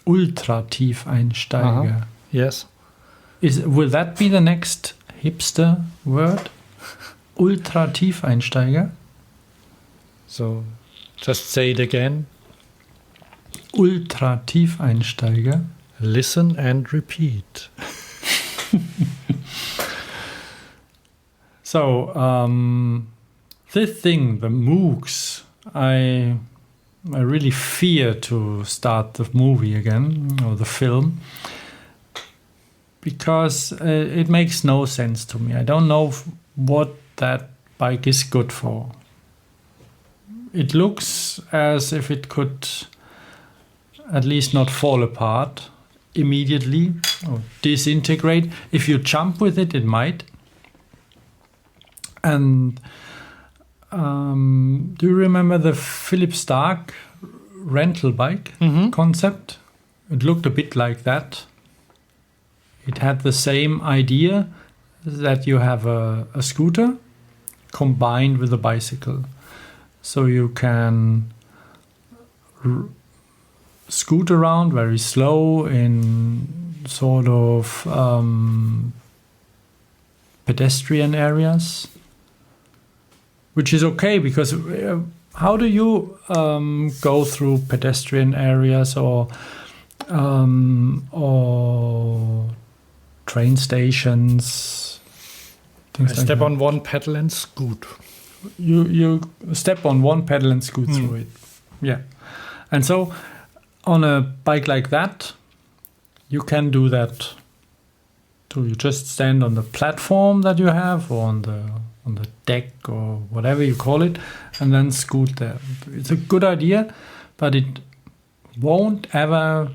Ultra Tiefeinsteiger. Yes. Will that be the next hipster word? Ultra Tiefeinsteiger. So, just say it again. Ultra Tiefeinsteiger. Listen and repeat. So, this thing, the Mooks, I really fear to start the movie again, or the film, because it makes no sense to me. I don't know what that bike is good for. It looks as if it could at least not fall apart immediately or disintegrate. If you jump with it, it might. And do you remember the Philip Stark rental bike concept? It looked a bit like that. It had the same idea, that you have a scooter combined with a bicycle. So you can scoot around very slow in sort of pedestrian areas. Which is okay, because how do you go through pedestrian areas or train stations? Step on one pedal and scoot. You step on one pedal and scoot through it. Yeah. And so on a bike like that, you can do that too. You just stand on the platform that you have, or on the on the deck or whatever you call it, and then scoot there. It's a good idea, but it won't ever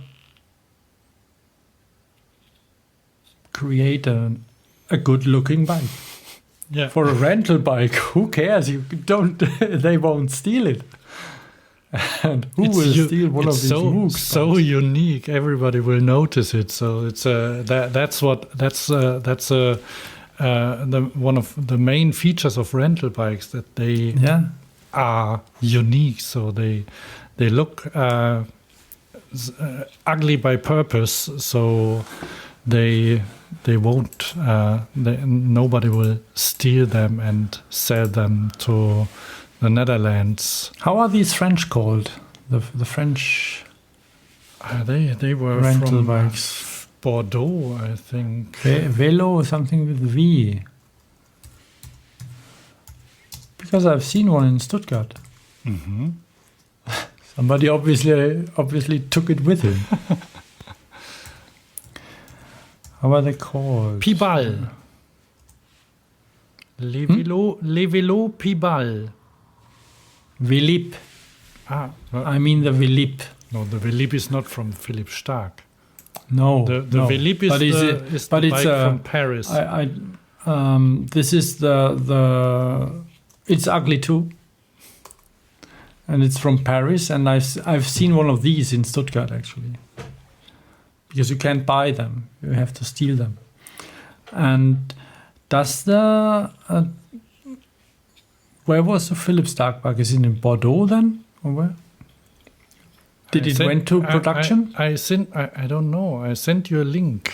create a good-looking bike. Yeah. For a rental bike, who cares? You don't. They won't steal it. And who will steal one of these MOOCs? So unique, everybody will notice it. So it's that's one of the main features of rental bikes, that they are unique. So they look ugly by purpose. So they won't. Nobody will steal them and sell them to the Netherlands. How are these French called? The French. They were rental from bikes. Bordeaux, I think. Velo or something with V. Because I've seen one in Stuttgart. Mm-hmm. Somebody obviously took it with him. How are they called? Pibal. Les vélos Pibal. Velip. I mean the Velip. No, the Velip is not from Philipp Stark. No, the Velip is the bike from Paris. This is the. It's ugly too, and it's from Paris. And I've seen one of these in Stuttgart actually, because you can't buy them; you have to steal them. And does the where was the Philipp Stark bike? Is it in Bordeaux then, or where? Did it went to production? I don't know. I sent you a link.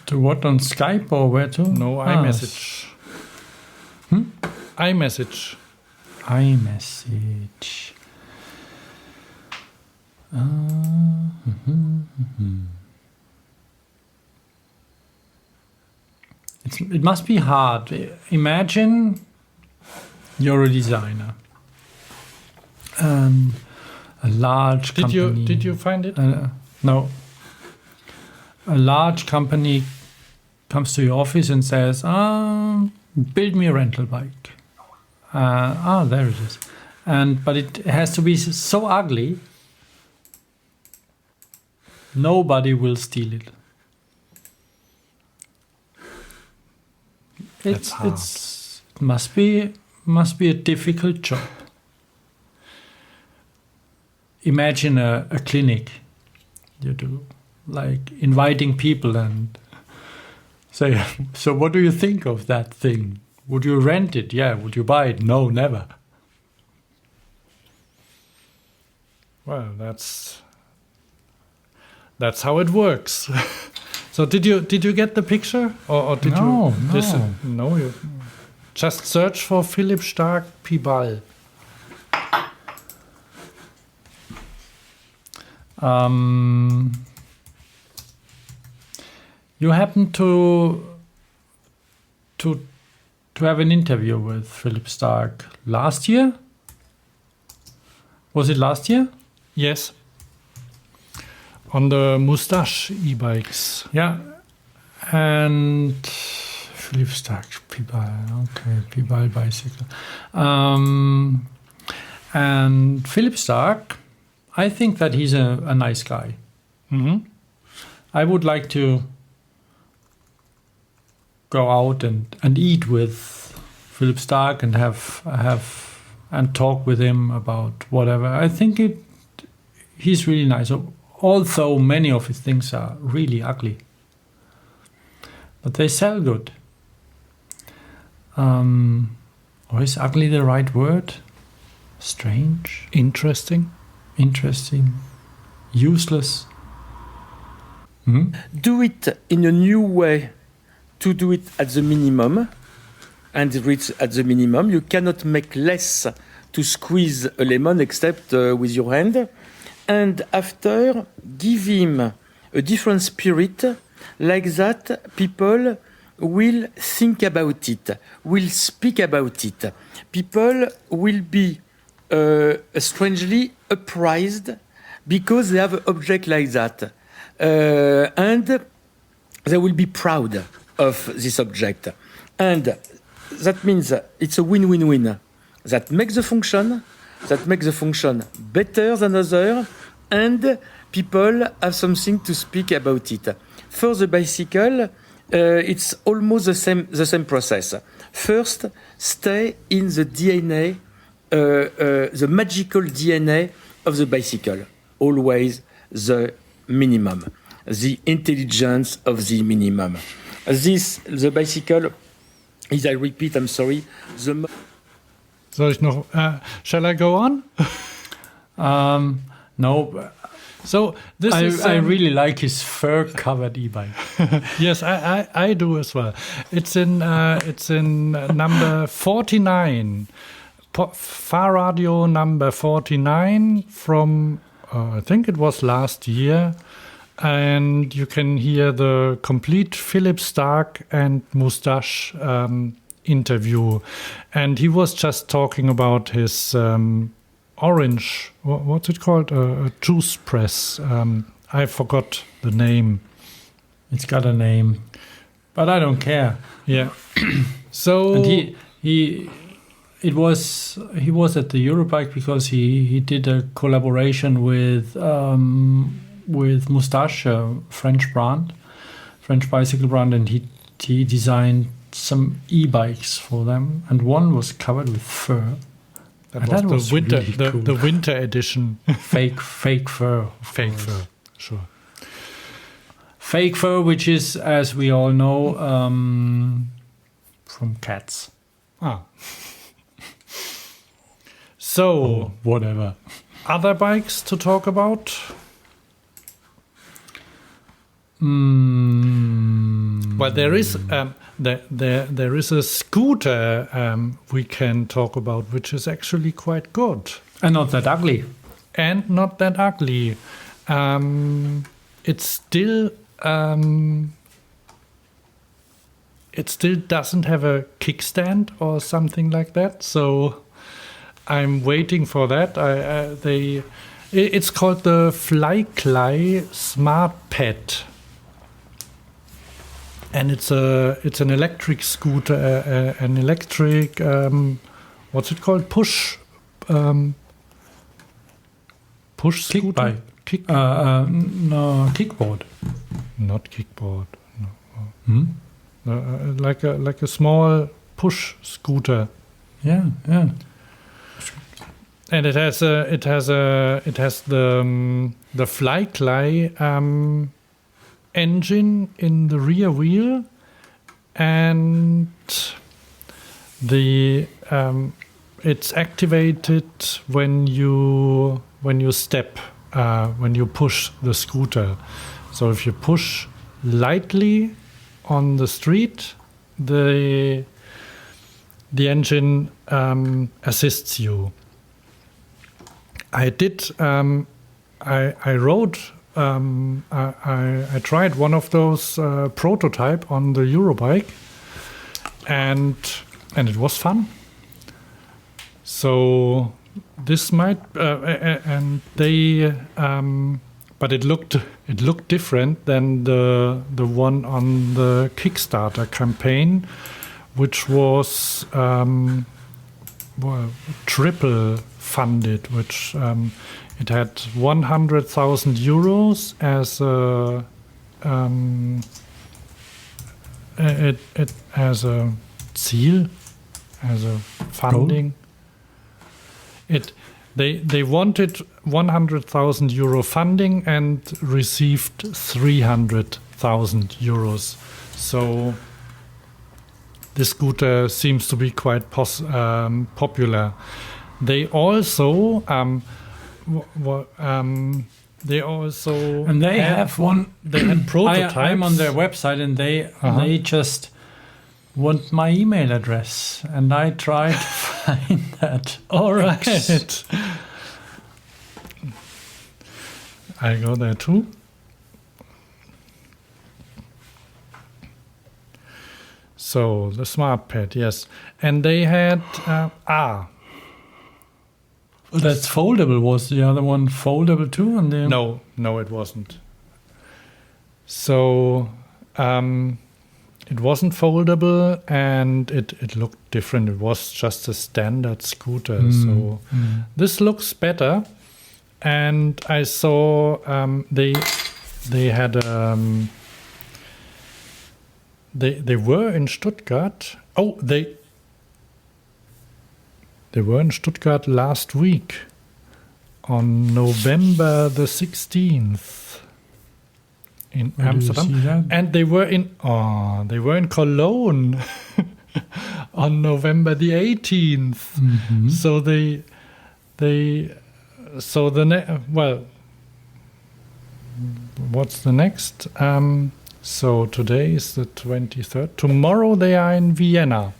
To what, on Skype or where to? No, iMessage. iMessage. iMessage. It must be hard. Imagine you're a designer. A large company. Did you find it? No. A large company comes to your office and says, build me a rental bike. There it is. But it has to be so ugly, nobody will steal it. That's hard. It must be a difficult job. Imagine a clinic. You do like inviting people and say, so what do you think of that thing? Would you rent it? Yeah. Would you buy it? No, never. Well, that's how it works. So did you get the picture, or did you? No. You just search for Philipp Stark Pibal. You happened to have an interview with Philipp Stark last year? Was it last year? Yes. On the Moustache e-bikes. Yeah. And Philipp Stark, Pibal. Okay, Pibal bicycle. And Philipp Stark, I think that he's a nice guy. Mm-hmm. I would like to go out and eat with Philipp Stark and have and talk with him about whatever. I think he's really nice. Although many of his things are really ugly, but they sell good. Or is ugly the right word? Strange? Interesting? Useless? Do it in a new way to do it at the minimum, and reach at the minimum. You cannot make less to squeeze a lemon except with your hand. And after, give him a different spirit, like that people will think about it, will speak about it. People will be strangely surprised because they have an object like that. And they will be proud of this object. And that means it's a win-win-win. That makes the function better than other, and people have something to speak about it. For the bicycle, it's almost the same process. First, stay in the DNA, the magical DNA of the bicycle. Always the minimum, the intelligence of the minimum. The bicycle, as I repeat, I'm sorry, Soll ich noch? Shall I go on? No. So this is. I really like his fur-covered e-bike. Yes, I do as well. It's in number 49, Fahrradio number 49 from I think it was last year, and you can hear the complete Philip Stark and Moustache interview, and he was just talking about his orange, what's it called? A juice press. I forgot the name. It's got a name, but I don't care. Yeah. So and he was at the Eurobike because he did a collaboration with Moustache, a French bicycle brand, and he designed some e-bikes for them, and one was covered with fur. that was the winter, really cool. the winter edition. fake fur. Fake fur, sure. Fake fur, which is, as we all know, from cats. Ah. So, whatever. Other bikes to talk about? Well, there is there is a scooter we can talk about, which is actually quite good and not that ugly. It still doesn't have a kickstand or something like that, so I'm waiting for that. It's called the Flyklei Smart Pad, and it's an electric scooter, an electric what's it called? Push scooter. No, kickboard. Not kickboard. No. Like a small push scooter. Yeah. And it has the Flyklei engine in the rear wheel, and the it's activated when you step, when you push the scooter. So if you push lightly on the street, the engine assists you. I tried one of those prototype on the Eurobike, and it was fun. So this might but it looked different than the one on the Kickstarter campaign, which was triple funded, which it had 100,000 euros as a it as a Ziel, as a funding. They wanted 100,000 euro funding and received 300,000 euros. So this scooter seems to be quite popular. They also and they have one. They had prototypes. I'm on their website, and they just want my email address, and I tried to find that. All right. I go there too. So the Smart Pad, yes, and they had That's foldable. Was the other one foldable too? And no, it wasn't. So it wasn't foldable, and it looked different. It was just a standard scooter. So this looks better. And I saw they had they were in Stuttgart. Oh, they were in Stuttgart last week on November the 16th in Amsterdam, and they were in Cologne on November the 18th. So what's the next? So today is the 23rd. Tomorrow they are in Vienna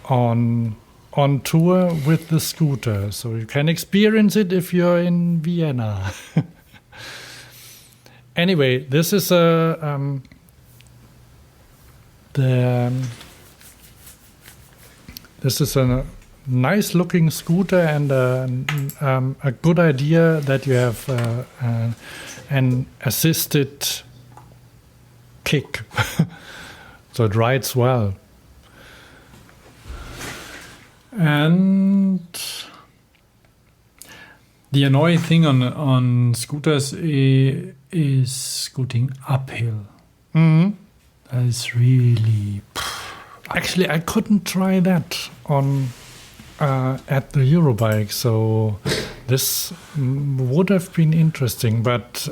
on tour with the scooter. So you can experience it if you're in Vienna. Anyway, this is a nice looking scooter, and a good idea that you have an assisted kick. So it rides well. And the annoying thing on scooters is scooting uphill. That is really... Actually, I couldn't try that on at the Eurobike, so this would have been interesting. But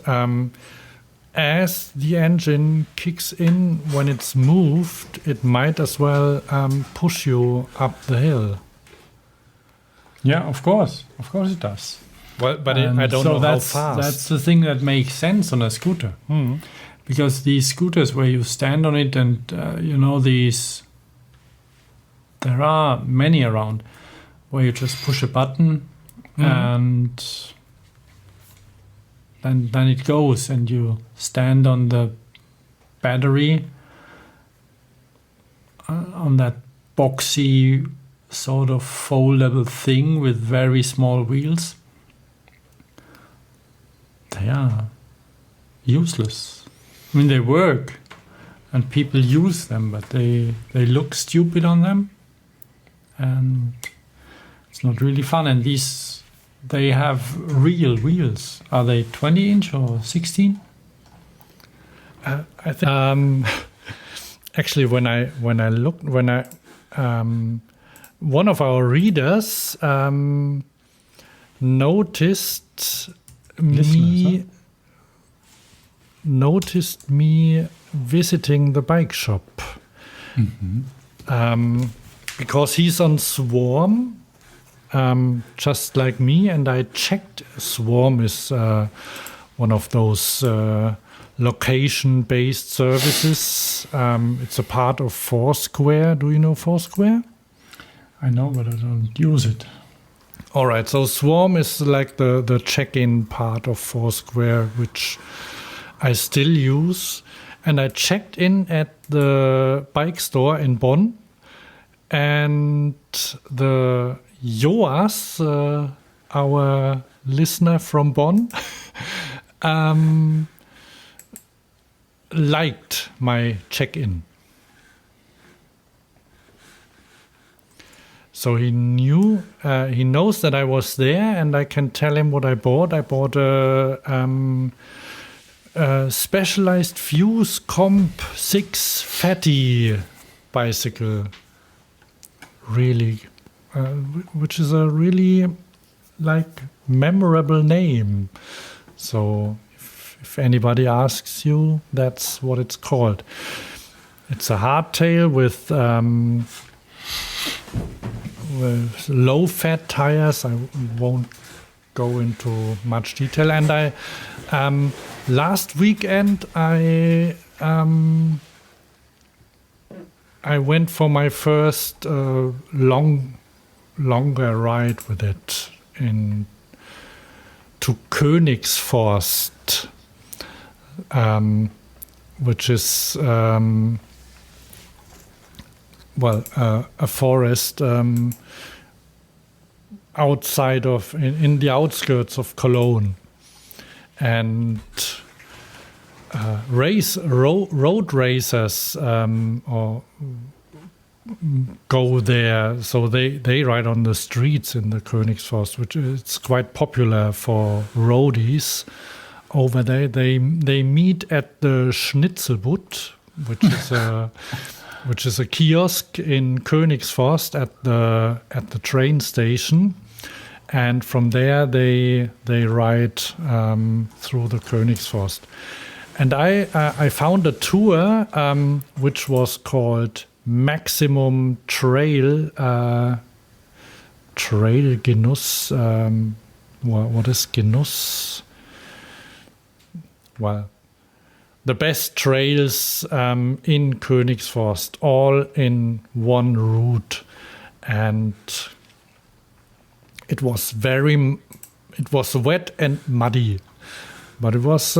as the engine kicks in when it's moved, it might as well push you up the hill. Yeah, of course it does. Well, but I don't know how fast. That's the thing that makes sense on a scooter, because these scooters where you stand on it, and there are many around where you just push a button and then it goes, and you stand on the battery on that boxy sort of foldable thing with very small wheels. They are useless. I mean, they work and people use them, but they look stupid on them, and it's not really fun. And they have real wheels. Are they 20-inch or 16? I think actually when I looked, one of our readers noticed me visiting the bike shop, because he's on Swarm, just like me, and I checked. Swarm is one of those location-based services. It's a part of Foursquare. Do you know Foursquare? I know, but I don't use it. All right, so Swarm is like the check-in part of Foursquare, which I still use. And I checked in at the bike store in Bonn, and the Joas, our listener from Bonn, liked my check-in. So he knows that I was there, and I can tell him what I bought. I bought a Specialized Fuse Comp 6 Fatty bicycle, really, which is a really memorable name. So if anybody asks you, that's what it's called. It's a hardtail with low-fat tires. I won't go into much detail. And I last weekend I went for my first longer ride with it to Königsforst, which is a forest outside in the outskirts of Cologne. And road racers or go there, so they ride on the streets in the Königsforst, which is quite popular for roadies over there. They meet at the Schnitzelbutt, which is a kiosk in Königsforst at the train station, and from there they ride through the Königsforst. And I found a tour which was called Maximum Trail Genuss. What is Genuss? Well, the best trails in Königsforst, all in one route, and it was wet and muddy, but it was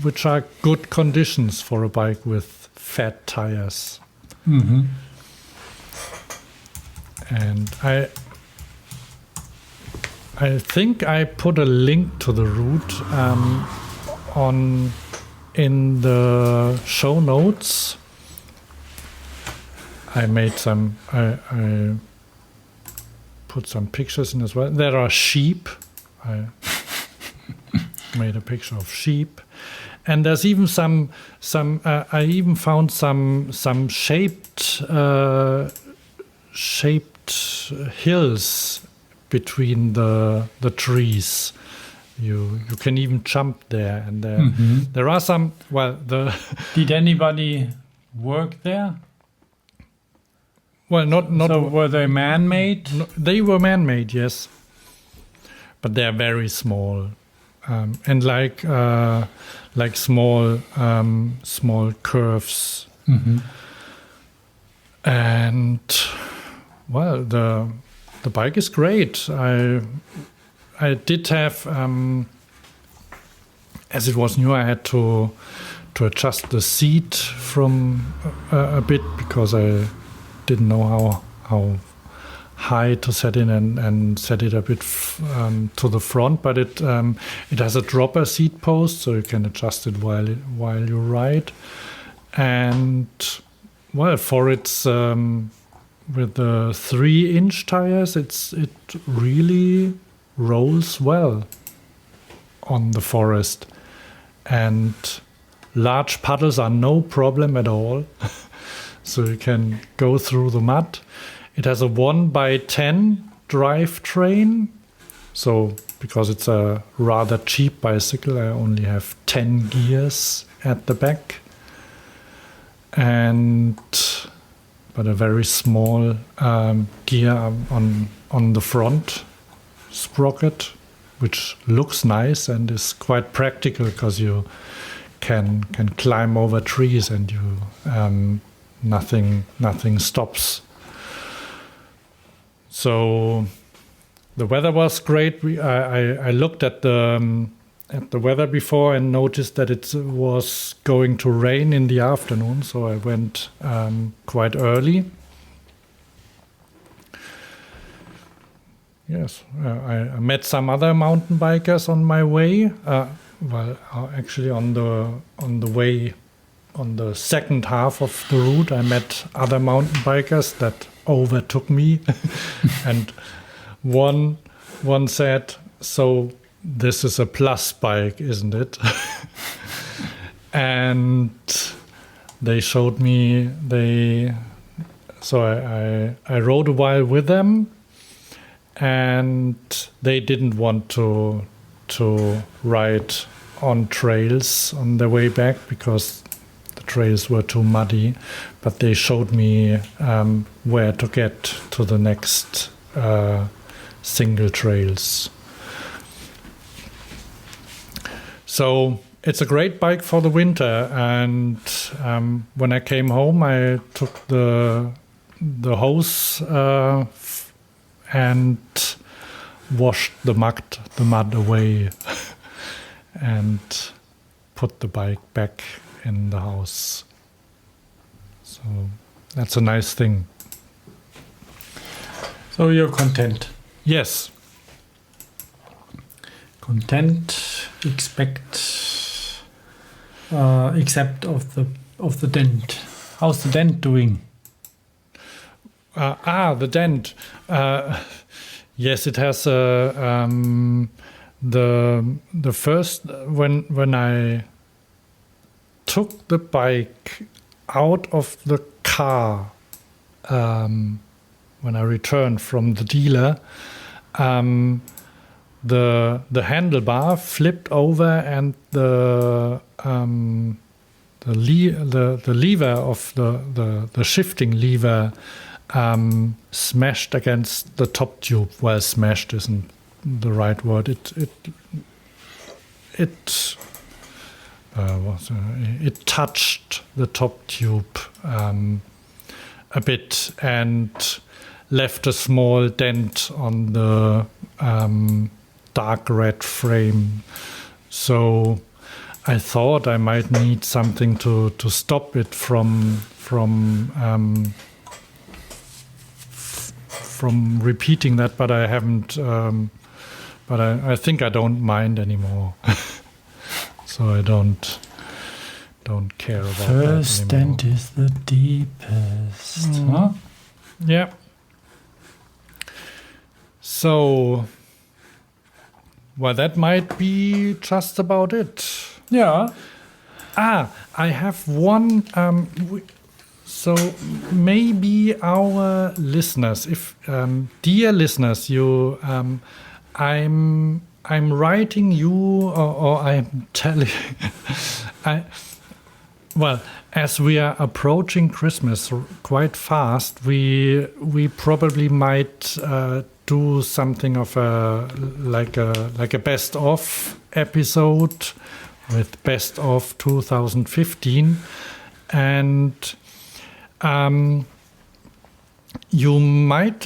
which are good conditions for a bike with fat tires. Mm-hmm. And I think I put a link to the route in the show notes. I put some pictures in as well. There are sheep. I made a picture of sheep, and there's even some. I even found some shaped hills between the trees. You can even jump there, and there are some. Well, Did anybody work there? Well, not. So were they man-made? No, they were man-made, yes, but they are very small, and like small curves. Mm-hmm. And well, the bike is great. I did have, as it was new, I had to adjust the seat from a bit because I didn't know how high to set in and set it a bit to the front. But it has a dropper seat post, so you can adjust it while you ride. And well, for its with the 3-inch tires, it really rolls well on the forest, and large puddles are no problem at all. So you can go through the mud. It has a 1x10 drivetrain. So because it's a rather cheap bicycle, I only have 10 gears at the back. But a very small gear on the front sprocket, which looks nice and is quite practical because you can climb over trees and you nothing stops. So the weather was great. I looked at the weather before and noticed that it was going to rain in the afternoon, so I went quite early. Yes, I met some other mountain bikers on my way. Actually on the way, on the second half of the route, I met other mountain bikers that overtook me, and one said, "So this is a plus bike, isn't it?" And they showed me I rode a while with them, and they didn't want to ride on trails on their way back because the trails were too muddy, but they showed me where to get to the next single trails. So it's a great bike for the winter, and when I came home, I took the hose and washed the mud away and put the bike back in the house. So that's a nice thing. So you're content? Yes. Content expect except of the dent? How's the dent doing? The dent. Yes, it has the first when I took the bike out of the car when I returned from the dealer, the handlebar flipped over and the lever of the shifting lever smashed against the top tube. Well, smashed isn't the right word. It touched the top tube a bit and left a small dent on the dark red frame. So I thought I might need something to stop it from repeating that, but I haven't. But I think I don't mind anymore. So I don't care about First that anymore. dent is the deepest. Huh? Yeah. So, well, that might be just about it. Yeah. I have one. So maybe our listeners, if dear listeners, you, I'm writing you, or I'm telling. Well, as we are approaching Christmas quite fast, we probably might do something of a best of episode with best of 2015, and you might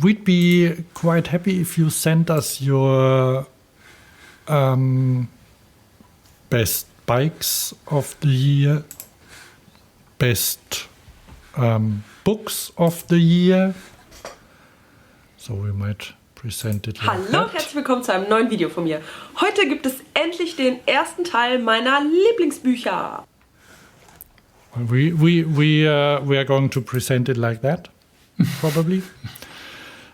we'd be quite happy if you sent us your best bikes of the year, best books of the year. So we might present it like Hallo, that. herzlich willkommen zu einem neuen Video von mir. Heute gibt es endlich den ersten Teil meiner Lieblingsbücher. We are going to present it like that, probably.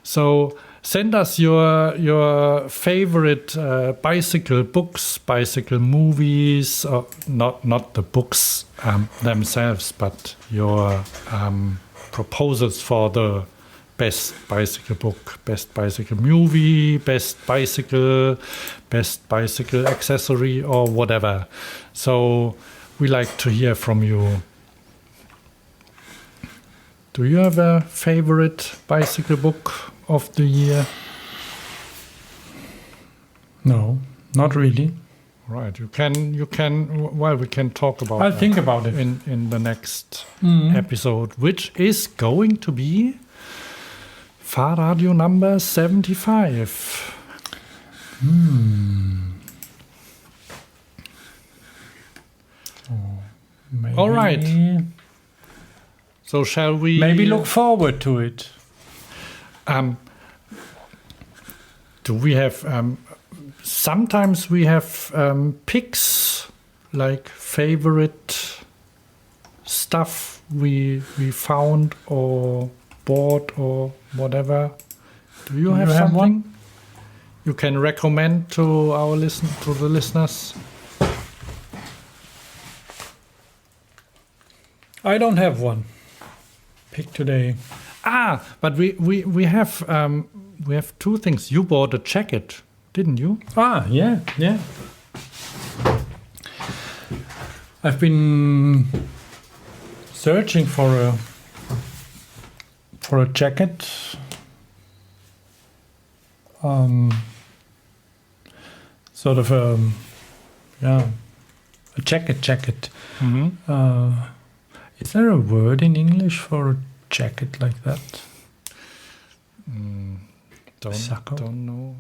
So send us your favorite bicycle books, bicycle movies, not the books themselves, but your proposals for the best bicycle book, best bicycle movie, best bicycle accessory, or whatever. So we like to hear from you. Do you have a favorite bicycle book of the year? No, not really. Right, you can. Well, we can talk about. I'll think about it in the next episode, which is going to be Fahrradio number 75. Maybe, All right. So shall we? Maybe look forward to it. Do we have? Sometimes we have picks, like favorite stuff we found or bought or whatever. Do you have something one? you can recommend to our to the listeners? I don't have one. Pick today. But we have two things. You bought a jacket, didn't you? Yeah. I've been searching for a jacket. Sort of a jacket. Mm-hmm. Is there a word in English for a jacket like that? Don't know.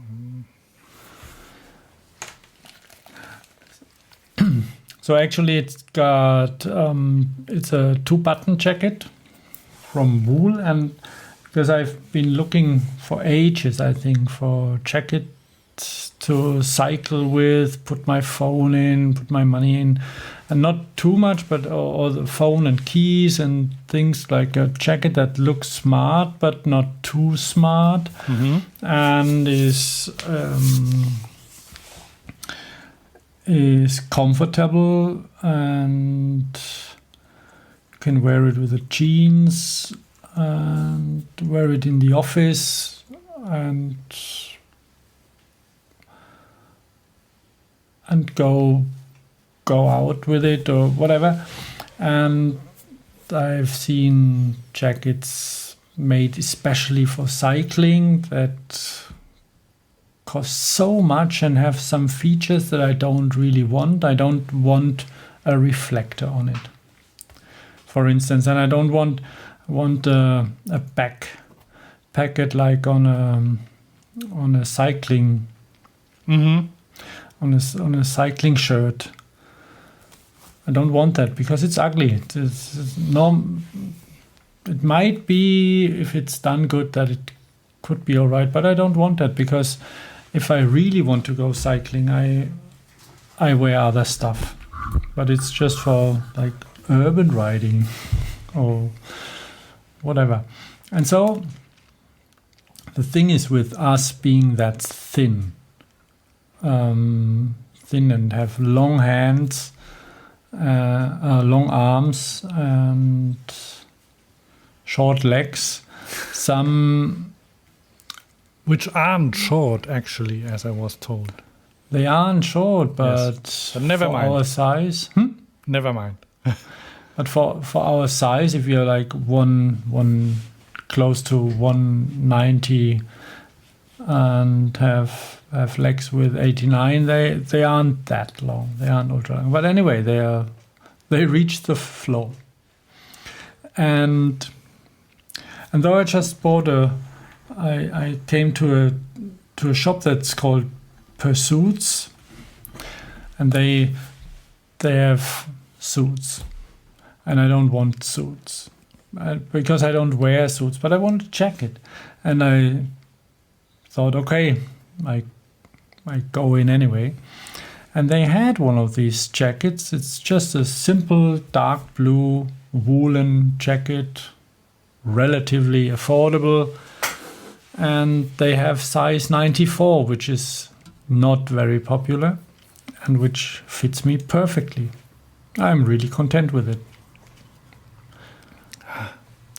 So actually, it's got it's a 2-button jacket from wool, and because I've been looking for ages, I think, for jacket to cycle with, put my phone in, put my money in, and not too much, but all the phone and keys and things, like a jacket that looks smart but not too smart, and is comfortable, and you can wear it with the jeans and wear it in the office and go out with it or whatever. And I've seen jackets made especially for cycling that cost so much and have some features that I don't really want. I don't want a reflector on it, for instance, and I don't want a back packet like on a cycling on a cycling shirt. I don't want that because it's ugly. It might be, if it's done good, that it could be all right, but I don't want that, because if I really want to go cycling, I wear other stuff. But it's just for like urban riding or whatever. And so the thing is, with us being that thin and have long hands, long arms and short legs, which aren't short, actually, as I was told. They aren't short, but, yes. But never mind. Our size. Never mind. But for our size, if you're like one close to 190 and have legs with 89, they aren't that long. They aren't ultra long. But anyway, they reach the floor. And though I just bought I came to a shop that's called Pursuits, and they have suits, and I don't want suits because I don't wear suits, but I want a jacket, and I thought, okay, I go in anyway, and they had one of these jackets. It's just a simple dark blue woolen jacket, relatively affordable. And they have size 94, which is not very popular and which fits me perfectly. I'm really content with it.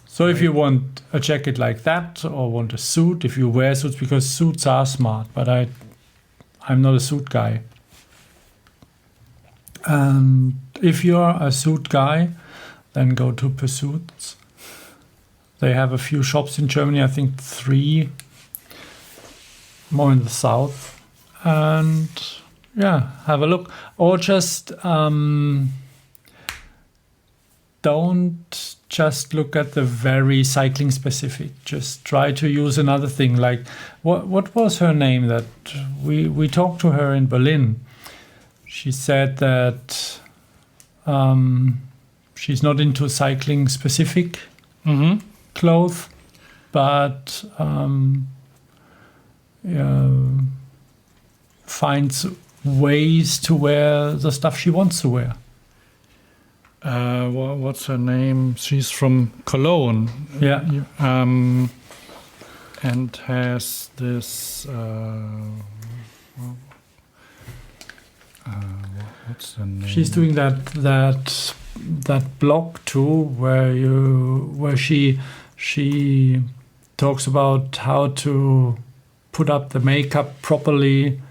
So if you want a jacket like that or want a suit, if you wear suits, because suits are smart, but I'm not a suit guy. And if you're a suit guy, then go to Pursuits. They have a few shops in Germany, I think 3, more in the south. And yeah, have a look. Or just don't just look at the very cycling specific. Just try to use another thing. Like, what was her name that we talked to her in Berlin? She said that she's not into cycling specific clothes, but finds ways to wear the stuff she wants to wear. What's her name? She's from Cologne. Yeah. And has this. What's the name? She's doing that blog too, where she talks about how to put up the makeup properly,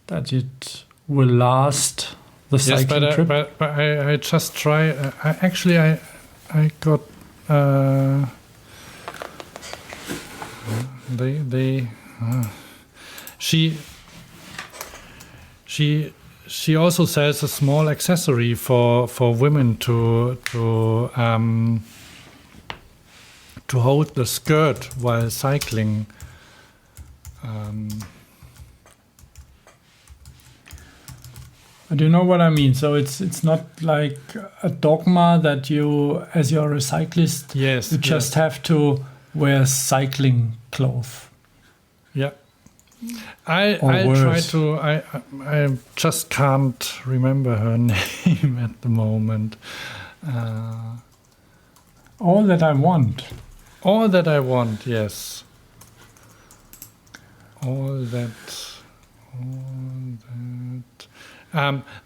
that it will last the cycling trip. But I just try. I got. She also sells a small accessory for women to hold the skirt while cycling. Do you know what I mean? So it's not like a dogma that you, as you're a cyclist, you just have to wear cycling clothes. Yeah. I'll worse. try to. I just can't remember her name at the moment. All That I Want. All That I Want, yes. All that.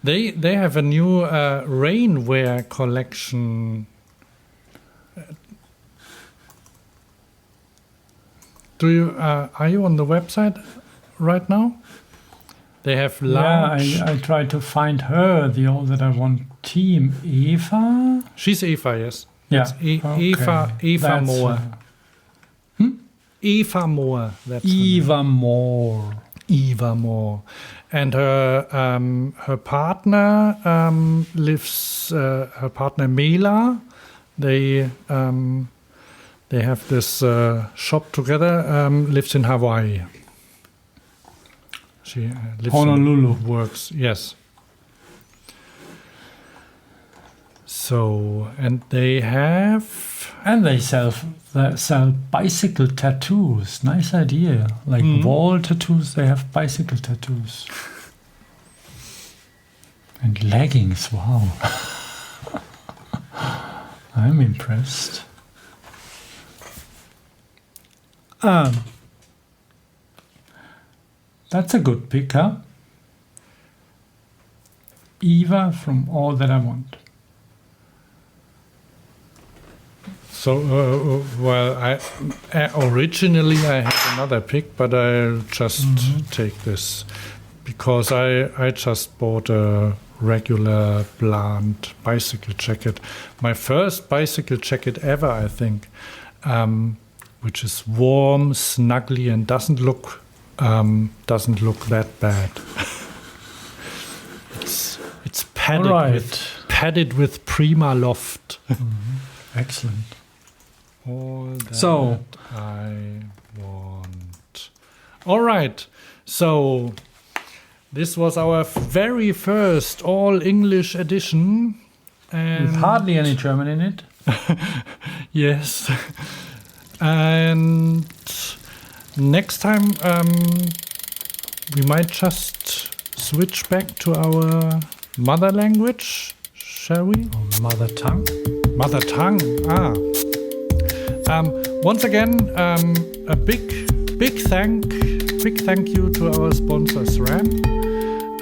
They have a new rainwear collection. Are you on the website right now? They have large. Yeah, I tried to find her. The All That I Want team. Eva. She's Eva, yes. Yeah. It's Eva That's, Moore. Eva Moore. That's Eva Moore. Eva Moore, and her partner lives. Her partner Mela. They have this shop together. Lives in Hawaii. She lives Honolulu. and works. Yes. So, and they sell bicycle tattoos. Nice idea. Like wall tattoos, they have bicycle tattoos. And leggings, wow. I'm impressed. That's a good pick, huh? Eva from All That I Want. So, originally I had another pick, but I'll just take this because I just bought a regular bland bicycle jacket. My first bicycle jacket ever, I think, which is warm, snuggly, and doesn't look that bad. It's padded with Prima Loft. Excellent. All that I want. All right. So this was our very first all English edition, and with hardly any German in it. Yes. And next time we might just switch back to our mother language, shall we? Or mother tongue. Mother tongue. Once again, a big thank you to our sponsor SRAM.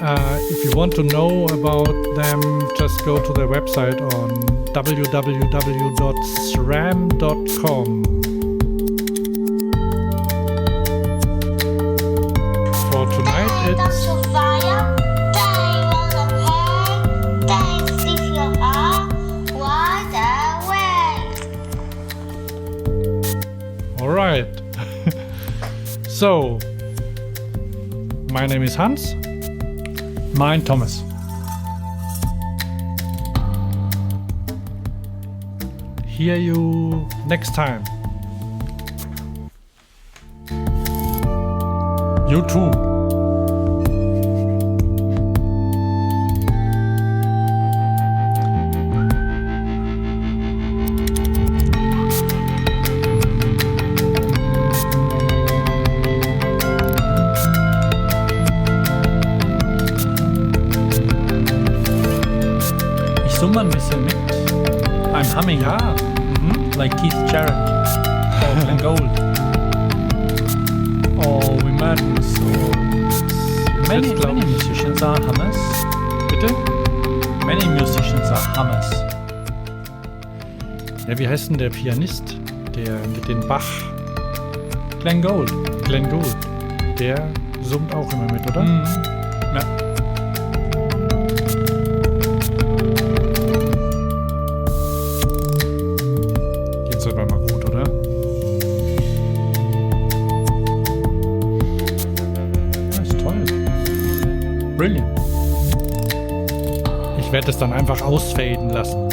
If you want to know about them, just go to their website on www.sram.com. For tonight, it's all right. So, my name is Hans. Mine, Thomas. Hear you next time. You too. Ich summe ein bisschen mit. I'm humming, like Keith Jarrett or Glenn Gould or Wim Mertens. Many musicians are hummers. Bitte? Many musicians are hummers. Ja, wie heißt denn der Pianist? Der mit dem Bach. Glenn Gould. Glenn Gould. Der summt auch immer mit, oder? Ja. Jetzt wird mal gut, oder? Das ist toll. Brilliant. Ich werde es dann einfach ausfaden lassen.